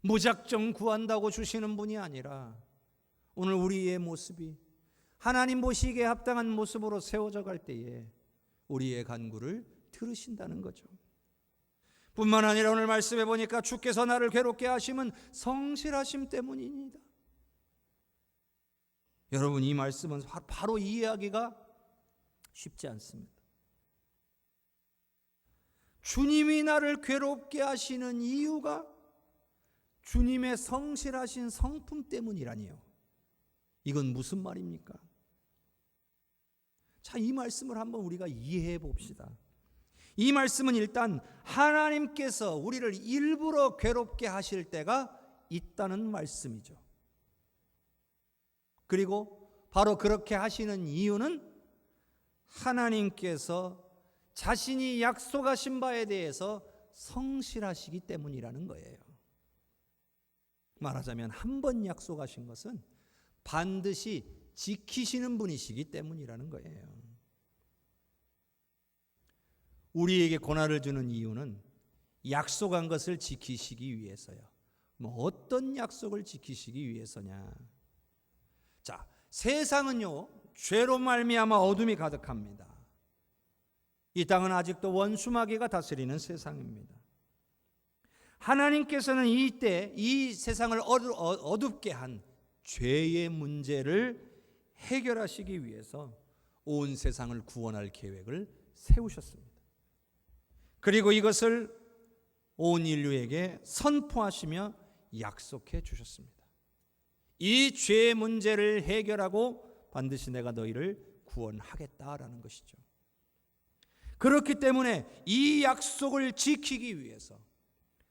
무작정 구한다고 주시는 분이 아니라 오늘 우리의 모습이 하나님 보시기에 합당한 모습으로 세워져 갈 때에 우리의 간구를 들으신다는 거죠. 뿐만 아니라 오늘 말씀해 보니까 주께서 나를 괴롭게 하심은 성실하심 때문입니다. 여러분, 이 말씀은 바로 이해하기가 쉽지 않습니다. 주님이 나를 괴롭게 하시는 이유가 주님의 성실하신 성품 때문이라니요. 이건 무슨 말입니까? 자, 이 말씀을 한번 우리가 이해해 봅시다. 이 말씀은 일단 하나님께서 우리를 일부러 괴롭게 하실 때가 있다는 말씀이죠. 그리고 바로 그렇게 하시는 이유는 하나님께서 자신이 약속하신 바에 대해서 성실하시기 때문이라는 거예요. 말하자면 한 번 약속하신 것은 반드시 지키시는 분이시기 때문이라는 거예요. 우리에게 고난을 주는 이유는 약속한 것을 지키시기 위해서요. 어떤 약속을 지키시기 위해서냐? 자, 세상은요, 죄로 말미암아 어둠이 가득합니다. 이 땅은 아직도 원수마귀가 다스리는 세상입니다. 하나님께서는 이때 이 세상을 어둡게 한 죄의 문제를 해결하시기 위해서 온 세상을 구원할 계획을 세우셨습니다. 그리고 이것을 온 인류에게 선포하시며 약속해 주셨습니다. 이 죄의 문제를 해결하고 반드시 내가 너희를 구원하겠다라는 것이죠. 그렇기 때문에 이 약속을 지키기 위해서,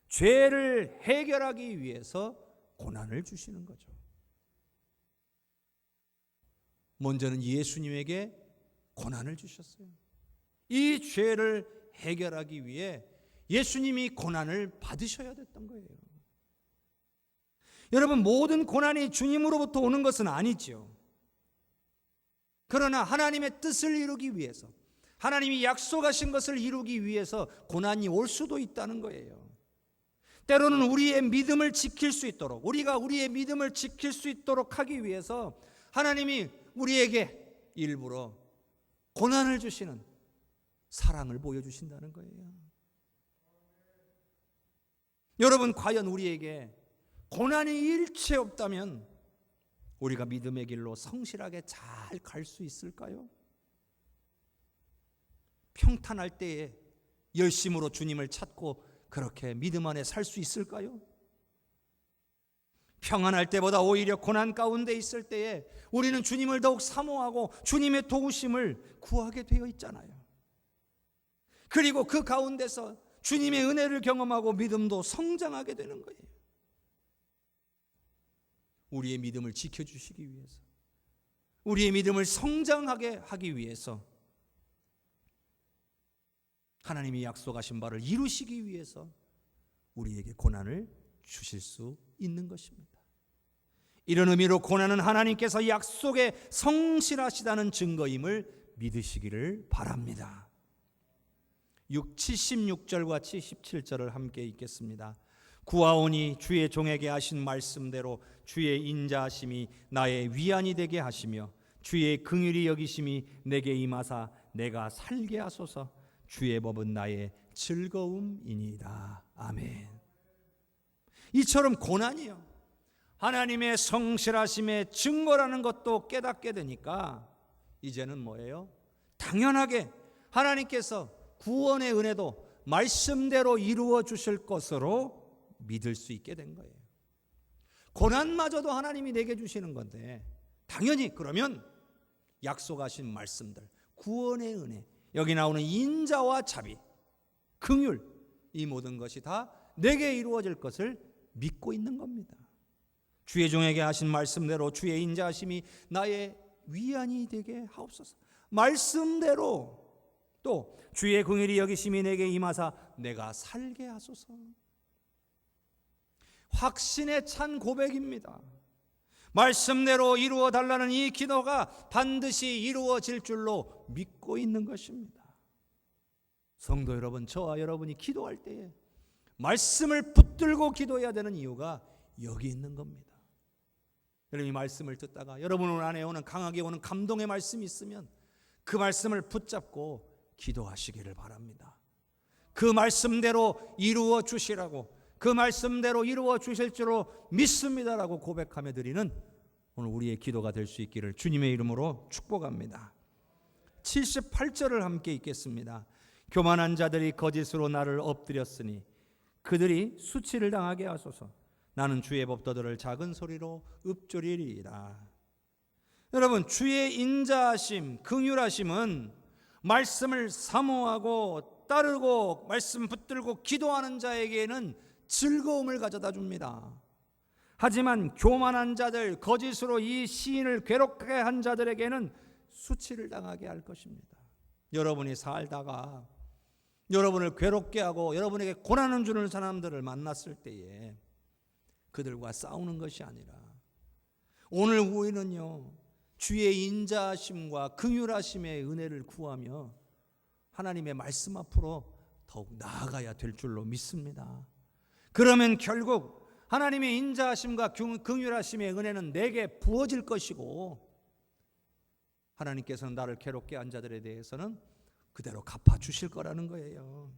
죄를 해결하기 위해서 고난을 주시는 거죠. 먼저는 예수님에게 고난을 주셨어요. 이 죄를 해결하기 위해 예수님이 고난을 받으셔야 됐던 거예요. 여러분, 모든 고난이 주님으로부터 오는 것은 아니죠. 그러나 하나님의 뜻을 이루기 위해서, 하나님이 약속하신 것을 이루기 위해서 고난이 올 수도 있다는 거예요. 때로는 우리의 믿음을 지킬 수 있도록, 우리가 우리의 믿음을 지킬 수 있도록 하기 위해서 하나님이 우리에게 일부러 고난을 주시는, 사랑을 보여주신다는 거예요. 여러분, 과연 우리에게 고난이 일체 없다면 우리가 믿음의 길로 성실하게 잘 갈 수 있을까요? 평탄할 때에 열심으로 주님을 찾고 그렇게 믿음 안에 살 수 있을까요? 평안할 때보다 오히려 고난 가운데 있을 때에 우리는 주님을 더욱 사모하고 주님의 도우심을 구하게 되어 있잖아요. 그리고 그 가운데서 주님의 은혜를 경험하고 믿음도 성장하게 되는 거예요. 우리의 믿음을 지켜주시기 위해서, 우리의 믿음을 성장하게 하기 위해서, 하나님이 약속하신 바를 이루시기 위해서 우리에게 고난을 주실 수 있는 것입니다. 이런 의미로 고난은 하나님께서 약속에 성실하시다는 증거임을 믿으시기를 바랍니다. 76절과 77절을 함께 읽겠습니다. 구하오니 주의 종에게 하신 말씀대로 주의 인자하심이 나의 위안이 되게 하시며 주의 긍휼히 여기심이 내게 임하사 내가 살게 하소서. 주의 법은 나의 즐거움이니이다. 아멘. 이처럼 고난이요, 하나님의 성실하심의 증거라는 것도 깨닫게 되니까 이제는 뭐예요? 당연하게 하나님께서 구원의 은혜도 말씀대로 이루어 주실 것으로 믿을 수 있게 된 거예요. 고난마저도 하나님이 내게 주시는 건데 당연히 그러면 약속하신 말씀들, 구원의 은혜, 여기 나오는 인자와 자비, 긍휼, 이 모든 것이 다 내게 이루어질 것을 믿고 있는 겁니다. 주의 종에게 하신 말씀대로 주의 인자하심이 나의 위안이 되게 하옵소서. 말씀대로 또 주의 긍휼이 여기심이 내게 임하사 내가 살게 하소서. 확신에 찬 고백입니다. 말씀대로 이루어 달라는 이 기도가 반드시 이루어질 줄로 믿고 있는 것입니다. 성도 여러분, 저와 여러분이 기도할 때에 말씀을 붙들고 기도해야 되는 이유가 여기 있는 겁니다. 여러분이 말씀을 듣다가 여러분 안에 오는 강하게 오는 감동의 말씀이 있으면 그 말씀을 붙잡고 기도하시기를 바랍니다. 그 말씀대로 이루어 주시라고, 그 말씀대로 이루어 주실 줄로 믿습니다라고 고백하며 드리는 오늘 우리의 기도가 될 수 있기를 주님의 이름으로 축복합니다. 78절을 함께 읽겠습니다. 교만한 자들이 거짓으로 나를 엎드렸으니 그들이 수치를 당하게 하소서. 나는 주의 법도들을 작은 소리로 읊조리리이다. 여러분, 주의 인자하심, 긍휼하심은 말씀을 사모하고 따르고 말씀 붙들고 기도하는 자에게는 즐거움을 가져다 줍니다. 하지만 교만한 자들, 거짓으로 이 시인을 괴롭게 한 자들에게는 수치를 당하게 할 것입니다. 여러분이 살다가 여러분을 괴롭게 하고 여러분에게 고난을 주는 사람들을 만났을 때에 그들과 싸우는 것이 아니라 오늘 우리는요, 주의 인자하심과 긍휼하심의 은혜를 구하며 하나님의 말씀 앞으로 더욱 나아가야 될 줄로 믿습니다. 그러면 결국 하나님의 인자하심과 긍휼하심의 은혜는 내게 부어질 것이고 하나님께서는 나를 괴롭게 한 자들에 대해서는 그대로 갚아주실 거라는 거예요.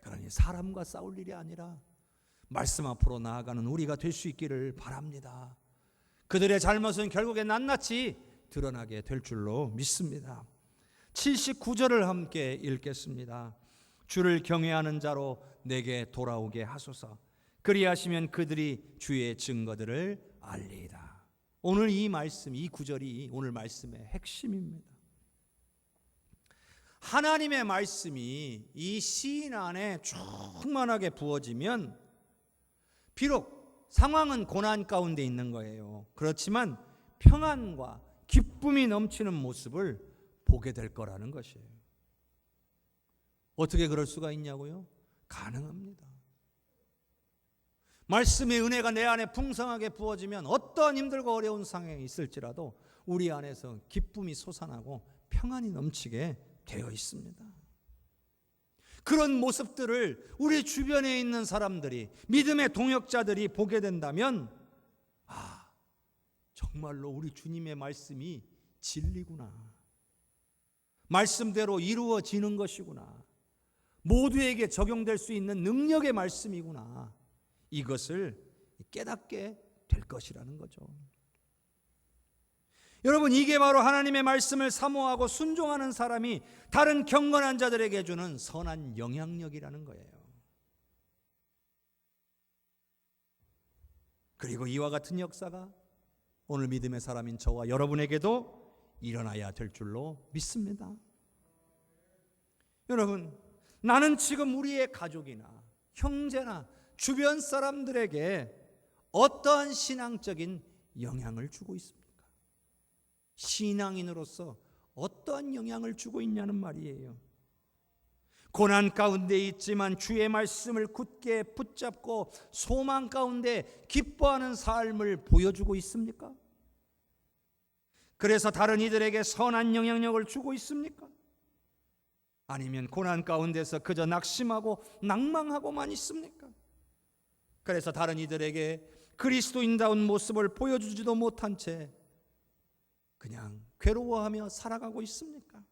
그러니 사람과 싸울 일이 아니라 말씀 앞으로 나아가는 우리가 될 수 있기를 바랍니다. 그들의 잘못은 결국에 낱낱이 드러나게 될 줄로 믿습니다. 79절을 함께 읽겠습니다. 주를 경외하는 자로 내게 돌아오게 하소서. 그리하시면 그들이 주의 증거들을 알리이다. 오늘 이 말씀, 이 구절이 오늘 말씀의 핵심입니다. 하나님의 말씀이 이 시인 안에 충만하게 부어지면 비록 상황은 고난 가운데 있는 거예요. 그렇지만 평안과 기쁨이 넘치는 모습을 보게 될 거라는 것이에요. 어떻게 그럴 수가 있냐고요? 가능합니다. 말씀의 은혜가 내 안에 풍성하게 부어지면 어떠한 힘들고 어려운 상황이 있을지라도 우리 안에서 기쁨이 솟아나고 평안이 넘치게 되어 있습니다. 그런 모습들을 우리 주변에 있는 사람들이, 믿음의 동역자들이 보게 된다면 정말로 우리 주님의 말씀이 진리구나, 말씀대로 이루어지는 것이구나, 모두에게 적용될 수 있는 능력의 말씀이구나, 이것을 깨닫게 될 것이라는 거죠. 여러분, 이게 바로 하나님의 말씀을 사모하고 순종하는 사람이 다른 경건한 자들에게 주는 선한 영향력이라는 거예요. 그리고 이와 같은 역사가 오늘 믿음의 사람인 저와 여러분에게도 일어나야 될 줄로 믿습니다. 여러분, 나는 지금 우리의 가족이나 형제나 주변 사람들에게 어떠한 신앙적인 영향을 주고 있습니까? 신앙인으로서 어떠한 영향을 주고 있냐는 말이에요. 고난 가운데 있지만 주의 말씀을 굳게 붙잡고 소망 가운데 기뻐하는 삶을 보여주고 있습니까? 그래서 다른 이들에게 선한 영향력을 주고 있습니까? 아니면 고난 가운데서 그저 낙심하고 낭망하고만 있습니까? 그래서 다른 이들에게 그리스도인다운 모습을 보여주지도 못한 채 그냥 괴로워하며 살아가고 있습니까?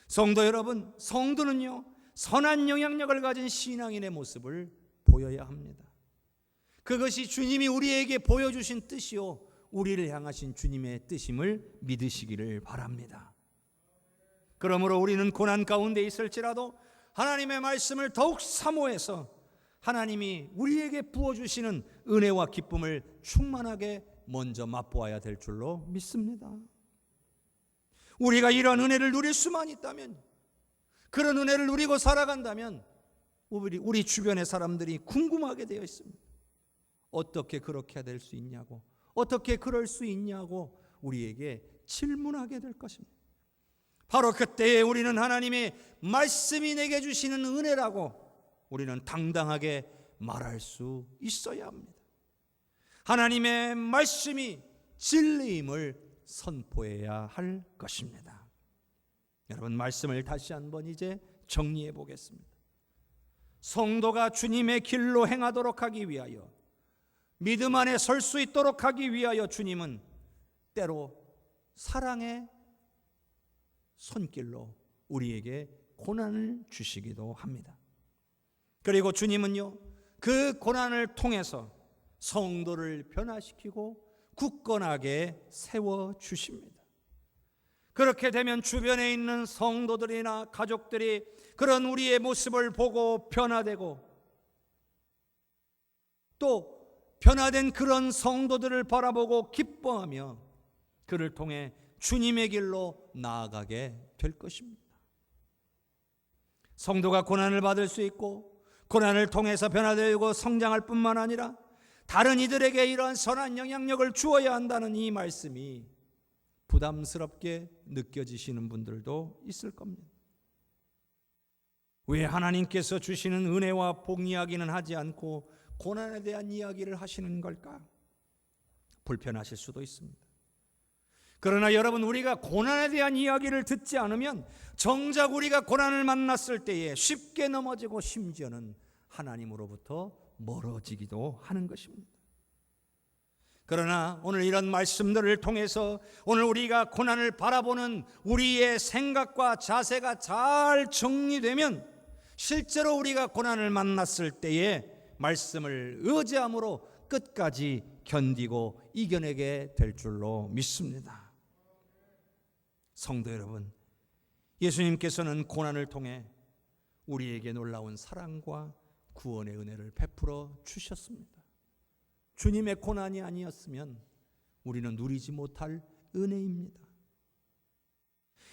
성도 여러분, 성도는요, 선한 영향력을 가진 신앙인의 모습을 보여야 합니다. 그것이 주님이 우리에게 보여주신 뜻이요 우리를 향하신 주님의 뜻임을 믿으시기를 바랍니다. 그러므로 우리는 고난 가운데 있을지라도 하나님의 말씀을 더욱 사모해서 하나님이 우리에게 부어주시는 은혜와 기쁨을 충만하게 먼저 맛보아야 될 줄로 믿습니다. 우리가 이런 은혜를 누릴 수만 있다면, 그런 은혜를 누리고 살아간다면 우리 주변의 사람들이 궁금하게 되어 있습니다. 어떻게 그렇게 될 수 있냐고, 어떻게 그럴 수 있냐고 우리에게 질문하게 될 것입니다. 바로 그때에 우리는 하나님의 말씀이 내게 주시는 은혜라고 우리는 당당하게 말할 수 있어야 합니다. 하나님의 말씀이 진리임을 선포해야 할 것입니다. 여러분, 말씀을 다시 한번 이제 정리해 보겠습니다. 성도가 주님의 길로 행하도록 하기 위하여, 믿음 안에 설 수 있도록 하기 위하여 주님은 때로 사랑의 손길로 우리에게 고난을 주시기도 합니다. 그리고 주님은요, 그 고난을 통해서 성도를 변화시키고 굳건하게 세워주십니다. 그렇게 되면 주변에 있는 성도들이나 가족들이 그런 우리의 모습을 보고 변화되고, 또 변화된 그런 성도들을 바라보고 기뻐하며 그를 통해 주님의 길로 나아가게 될 것입니다. 성도가 고난을 받을 수 있고 고난을 통해서 변화되고 성장할 뿐만 아니라 다른 이들에게 이러한 선한 영향력을 주어야 한다는 이 말씀이 부담스럽게 느껴지시는 분들도 있을 겁니다. 왜 하나님께서 주시는 은혜와 복 이야기는 하지 않고 고난에 대한 이야기를 하시는 걸까? 불편하실 수도 있습니다. 그러나 여러분, 우리가 고난에 대한 이야기를 듣지 않으면 정작 우리가 고난을 만났을 때에 쉽게 넘어지고 심지어는 하나님으로부터 멀어지기도 하는 것입니다. 그러나 오늘 이런 말씀들을 통해서 오늘 우리가 고난을 바라보는 우리의 생각과 자세가 잘 정리되면 실제로 우리가 고난을 만났을 때에 말씀을 의지함으로 끝까지 견디고 이겨내게 될 줄로 믿습니다. 성도 여러분, 예수님께서는 고난을 통해 우리에게 놀라운 사랑과 구원의 은혜를 베풀어 주셨습니다. 주님의 고난이 아니었으면 우리는 누리지 못할 은혜입니다.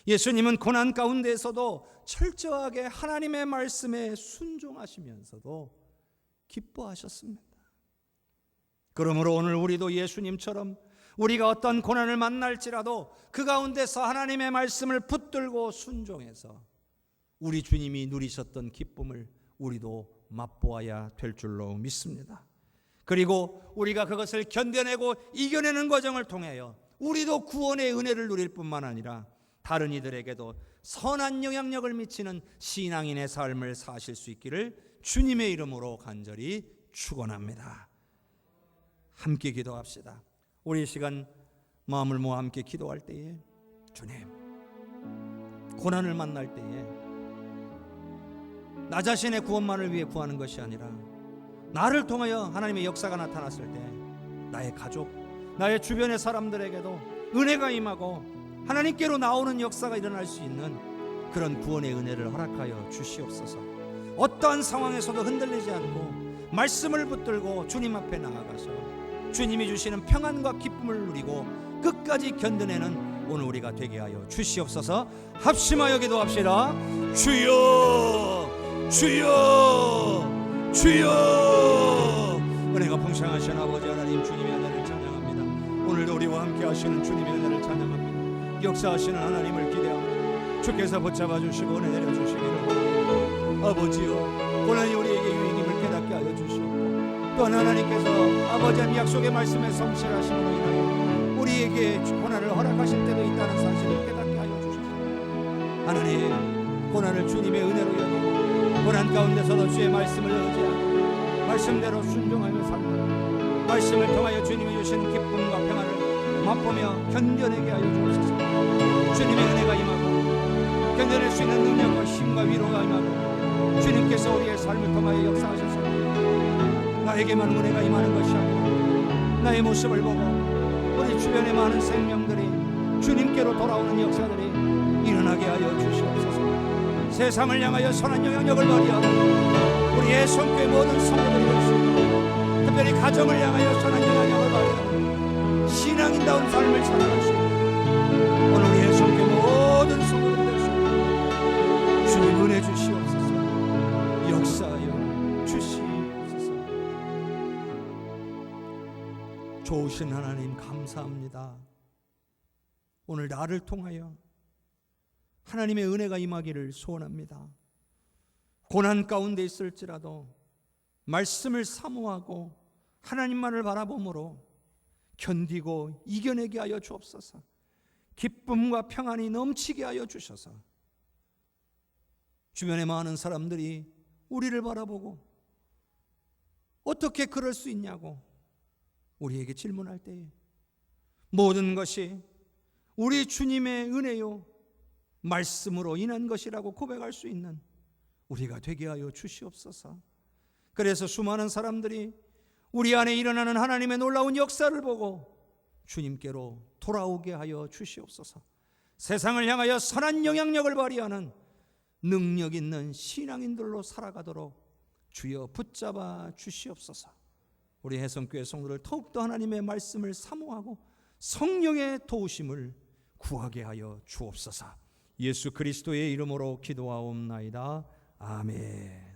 예수님은 고난 가운데서도 철저하게 하나님의 말씀에 순종하시면서도 기뻐하셨습니다. 그러므로 오늘 우리도 예수님처럼 우리가 어떤 고난을 만날지라도 그 가운데서 하나님의 말씀을 붙들고 순종해서 우리 주님이 누리셨던 기쁨을 우리도 맛보아야 될 줄로 믿습니다. 그리고 우리가 그것을 견뎌내고 이겨내는 과정을 통하여 우리도 구원의 은혜를 누릴 뿐만 아니라 다른 이들에게도 선한 영향력을 미치는 신앙인의 삶을 사실 수 있기를 주님의 이름으로 간절히 축원합니다. 함께 기도합시다. 우리 시간 마음을 모아 함께 기도할 때에, 주님, 고난을 만날 때에 나 자신의 구원만을 위해 구하는 것이 아니라 나를 통하여 하나님의 역사가 나타났을 때 나의 가족, 나의 주변의 사람들에게도 은혜가 임하고 하나님께로 나오는 역사가 일어날 수 있는 그런 구원의 은혜를 허락하여 주시옵소서. 어떠한 상황에서도 흔들리지 않고 말씀을 붙들고 주님 앞에 나아가서 주님이 주시는 평안과 기쁨을 누리고 끝까지 견뎌내는 오늘 우리가 되게 하여 주시옵소서. 합심하여 기도합시다. 주여, 주여, 주여. 은혜가 풍성하신 아버지 하나님, 주님의 은혜를 찬양합니다. 오늘도 우리와 함께 하시는 주님의 은혜를 찬양합니다. 역사하시는 하나님을 기대합니다. 주께서 붙잡아 주시고 은혜 내려 주시기를 원합니다. 아버지여, 고난이 우리에게 유익임을 깨닫게 하여 주시옵고, 또한 하나님께서 아버지의 약속의 말씀에 성실하심으로 인하여 우리에게 고난을 허락하실 때도 있다는 사실을 깨닫게 하여 주시옵소서. 하나님, 고난을 주님의 은혜로 여기고 고난 가운데서도 주의 말씀을 의지하고 말씀대로 순종하며 살고 말씀을 통하여 주님이 주시는 기쁨과 평안을 맛보며 견뎌내게 하여 주옵소서. 주님의 은혜가 임하고 견뎌낼 수 있는 능력과 힘과 위로가 임하고 주님께서 우리의 삶을 통하여 역사하셔서 나에게만 은혜가 임하는 것이 아니라 나의 모습을 보고 우리 주변의 많은 생명들이 주님께로 돌아오는 역사들이 일어나게 하여 주시옵소서. 세상을 향하여 선한 영향력을 발휘하고 우리의 손교회 모든 성도들이 될 수 있고, 특별히 가정을 향하여 선한 영향력을 발휘하는 신앙인다운 삶을 살아갈 수 있고, 오늘 우리의 손교회 모든 성도들이 될 수 있고, 주님 은혜 주시옵소서. 역사하여 주시옵소서. 좋으신 하나님 감사합니다. 오늘 나를 통하여 하나님의 은혜가 임하기를 소원합니다. 고난 가운데 있을지라도 말씀을 사모하고 하나님만을 바라봄으로 견디고 이겨내게 하여 주옵소서. 기쁨과 평안이 넘치게 하여 주셔서 주변의 많은 사람들이 우리를 바라보고 어떻게 그럴 수 있냐고 우리에게 질문할 때에 모든 것이 우리 주님의 은혜요 말씀으로 인한 것이라고 고백할 수 있는 우리가 되게 하여 주시옵소서. 그래서 수많은 사람들이 우리 안에 일어나는 하나님의 놀라운 역사를 보고 주님께로 돌아오게 하여 주시옵소서. 세상을 향하여 선한 영향력을 발휘하는 능력 있는 신앙인들로 살아가도록 주여 붙잡아 주시옵소서. 우리 해성교회 성도를 더욱더 하나님의 말씀을 사모하고 성령의 도우심을 구하게 하여 주옵소서. 예수 그리스도의 이름으로 기도하옵나이다. 아멘.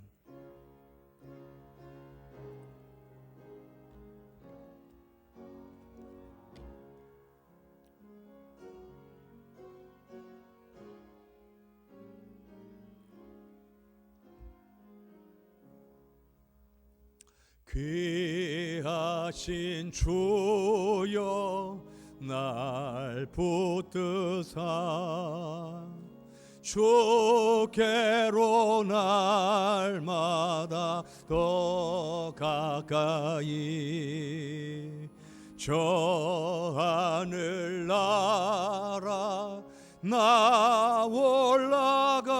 귀하신 주여 날 붙드사 주께로 날마다 더 가까이 저 하늘 나라 나 올라가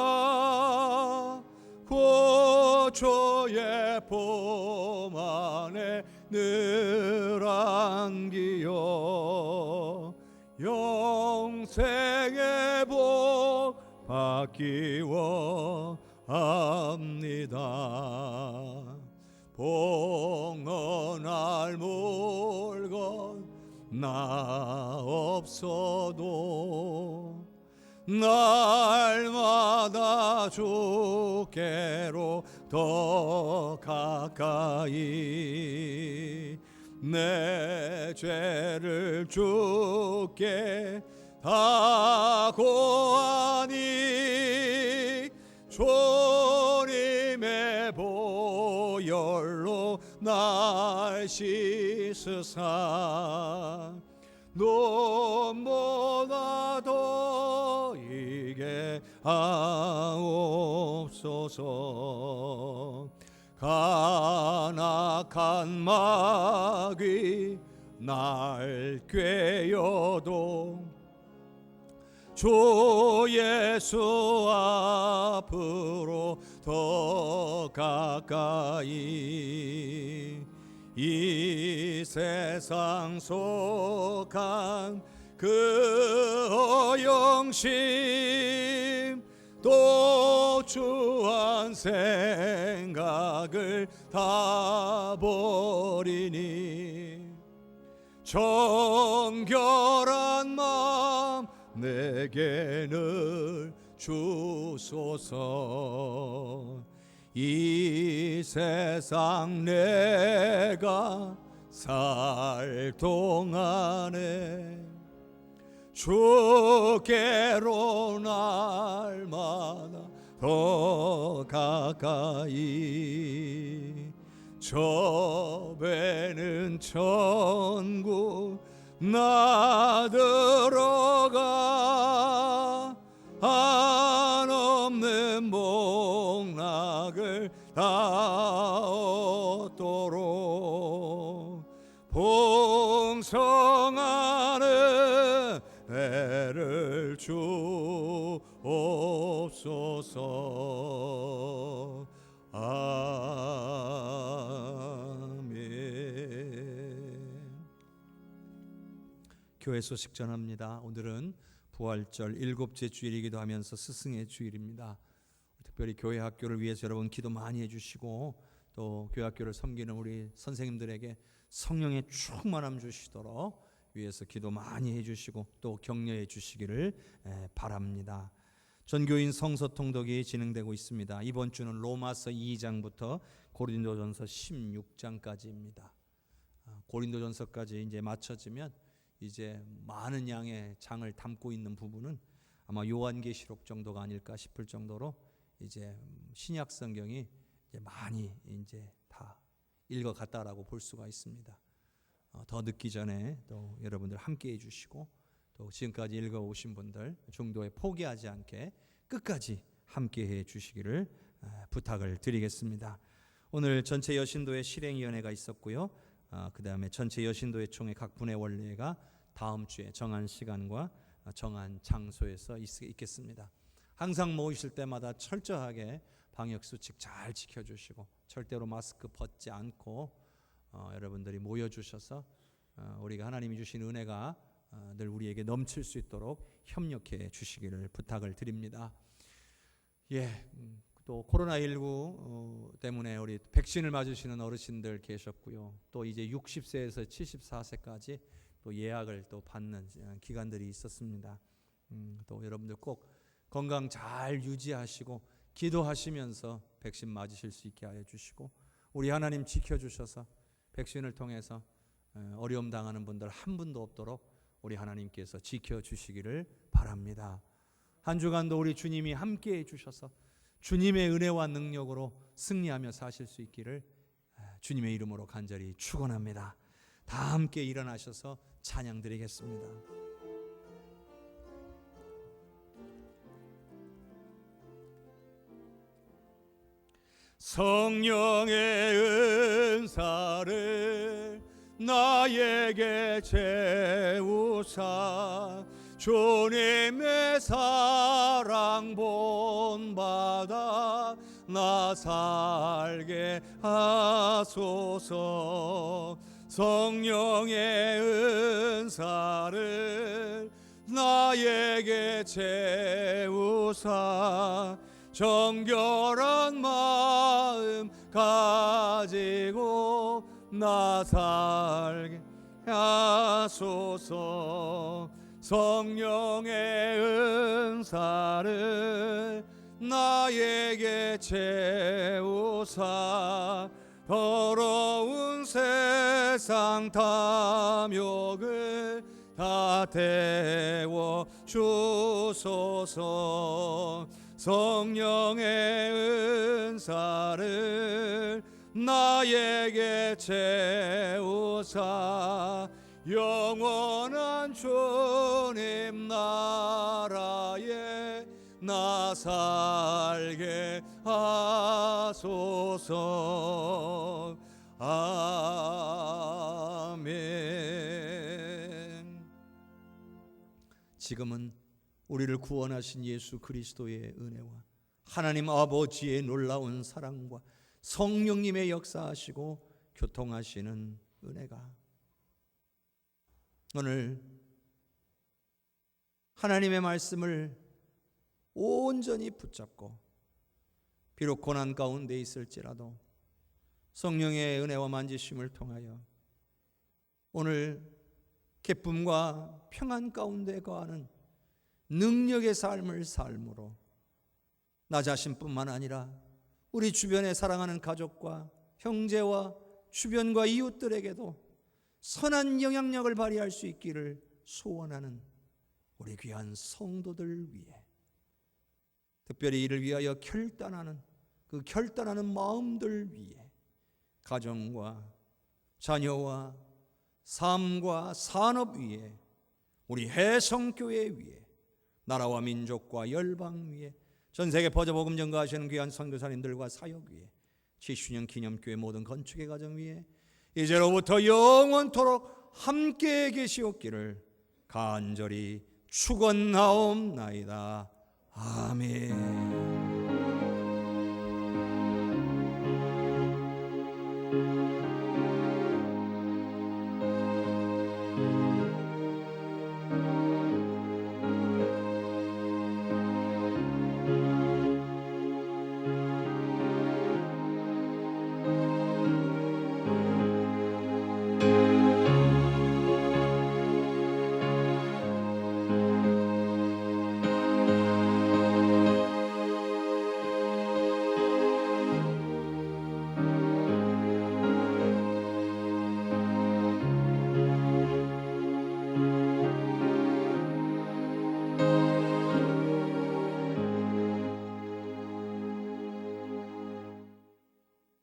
고초의 봄 안에 늘 안기어 영생의 복 받기 원합니다. 봉헌할 물건 나 없어도 날마다 주께로 더 가까이 내 죄를 주께 다 고하니 주님의 보혈로 날 씻으사 눈보다 더 이게 하옵소서. 간악한 마귀 날 꾀어도 주 예수 앞으로 더 가까이 이 세상 속한 그 허영심 또 주한 생각을 다 버리니 정결한 마음 내게 늘 주소서. 이 세상 내가 살 동안에 주께로 날마다 더 가까이 저 배는 천국 나 들어가 한없는 복락을 다 얻도록 풍성한 은혜를 주옵소서. 아멘. 교회 소식 전합니다. 오늘은 부활절 7째 주일이기도 하면서 스승의 주일입니다. 특별히 교회 학교를 위해서 여러분 기도 많이 해주시고, 또 교회 학교를 섬기는 우리 선생님들에게 성령의 충만함 주시도록 위해서 기도 많이 해주시고 또 격려해 주시기를 바랍니다. 전교인 성서 통독이 진행되고 있습니다. 이번 주는 로마서 2장부터 고린도전서 16장까지입니다. 고린도전서까지 이제 마쳐지면 이제 많은 양의 장을 담고 있는 부분은 아마 요한계시록 정도가 아닐까 싶을 정도로 이제 신약 성경이 이제 많이 이제 다 읽어갔다라고 볼 수가 있습니다. 더 늦기 전에 또 여러분들 함께해 주시고, 또 지금까지 읽어오신 분들 중도에 포기하지 않게 끝까지 함께해 주시기를 부탁을 드리겠습니다. 오늘 전체 여신도회 실행위원회가 있었고요. 그 다음에 전체 여신도회 총회 각 분의 원례가 다음 주에 정한 시간과 정한 장소에서 있겠습니다. 항상 모이실 때마다 철저하게 방역수칙 잘 지켜주시고 절대로 마스크 벗지 않고 여러분들이 모여주셔서 우리가 하나님이 주신 은혜가 늘 우리에게 넘칠 수 있도록 협력해 주시기를 부탁을 드립니다. 또 코로나19 때문에 우리 백신을 맞으시는 어르신들 계셨고요. 또 이제 60세에서 74세까지 또 예약을 또 받는 기간들이 있었습니다. 또 여러분들 꼭 건강 잘 유지하시고 기도하시면서 백신 맞으실 수 있게 하여 주시고, 우리 하나님 지켜주셔서 백신을 통해서 어려움 당하는 분들 한 분도 없도록 우리 하나님께서 지켜주시기를 바랍니다. 한 주간도 우리 주님이 함께해 주셔서 주님의 은혜와 능력으로 승리하며 사실 수 있기를 주님의 이름으로 간절히 축원합니다. 다 함께 일어나셔서 찬양 드리겠습니다. 성령의 은사를 나에게 채우사 주님의 사랑 본받아 나 살게 하소서. 성령의 은사를 나에게 채우사 정결한 마음 가지고 나 살게 하소서. 성령의 은사를 나에게 채우사 더러운 세상 탐욕을 다 태워 주소서. 성령의 은사를 나에게 채우사 영원한 주님 나라에 나 살게 하소서. 아멘. 지금은 우리를 구원하신 예수 그리스도의 은혜와 하나님 아버지의 놀라운 사랑과 성령님의 역사하시고 교통하시는 은혜가 오늘 하나님의 말씀을 온전히 붙잡고 비록 고난 가운데 있을지라도 성령의 은혜와 만지심을 통하여 오늘 기쁨과 평안 가운데 거하는 능력의 삶을 삶으로 나 자신뿐만 아니라 우리 주변에 사랑하는 가족과 형제와 주변과 이웃들에게도 선한 영향력을 발휘할 수 있기를 소원하는 우리 귀한 성도들 위해 특별히 이를 위하여 결단하는 그 결단하는 마음들 위해 가정과 자녀와 삶과 산업 위에 우리 해성교회 위에 나라와 민족과 열방 위에 전세계 퍼져복음 전가하시는 귀한 선교사님들과 사역 위에 70주년 기념교회 모든 건축의 가정 위에 이제로부터 영원토록 함께 계시옵기를 간절히 축원하옵나이다. 아멘.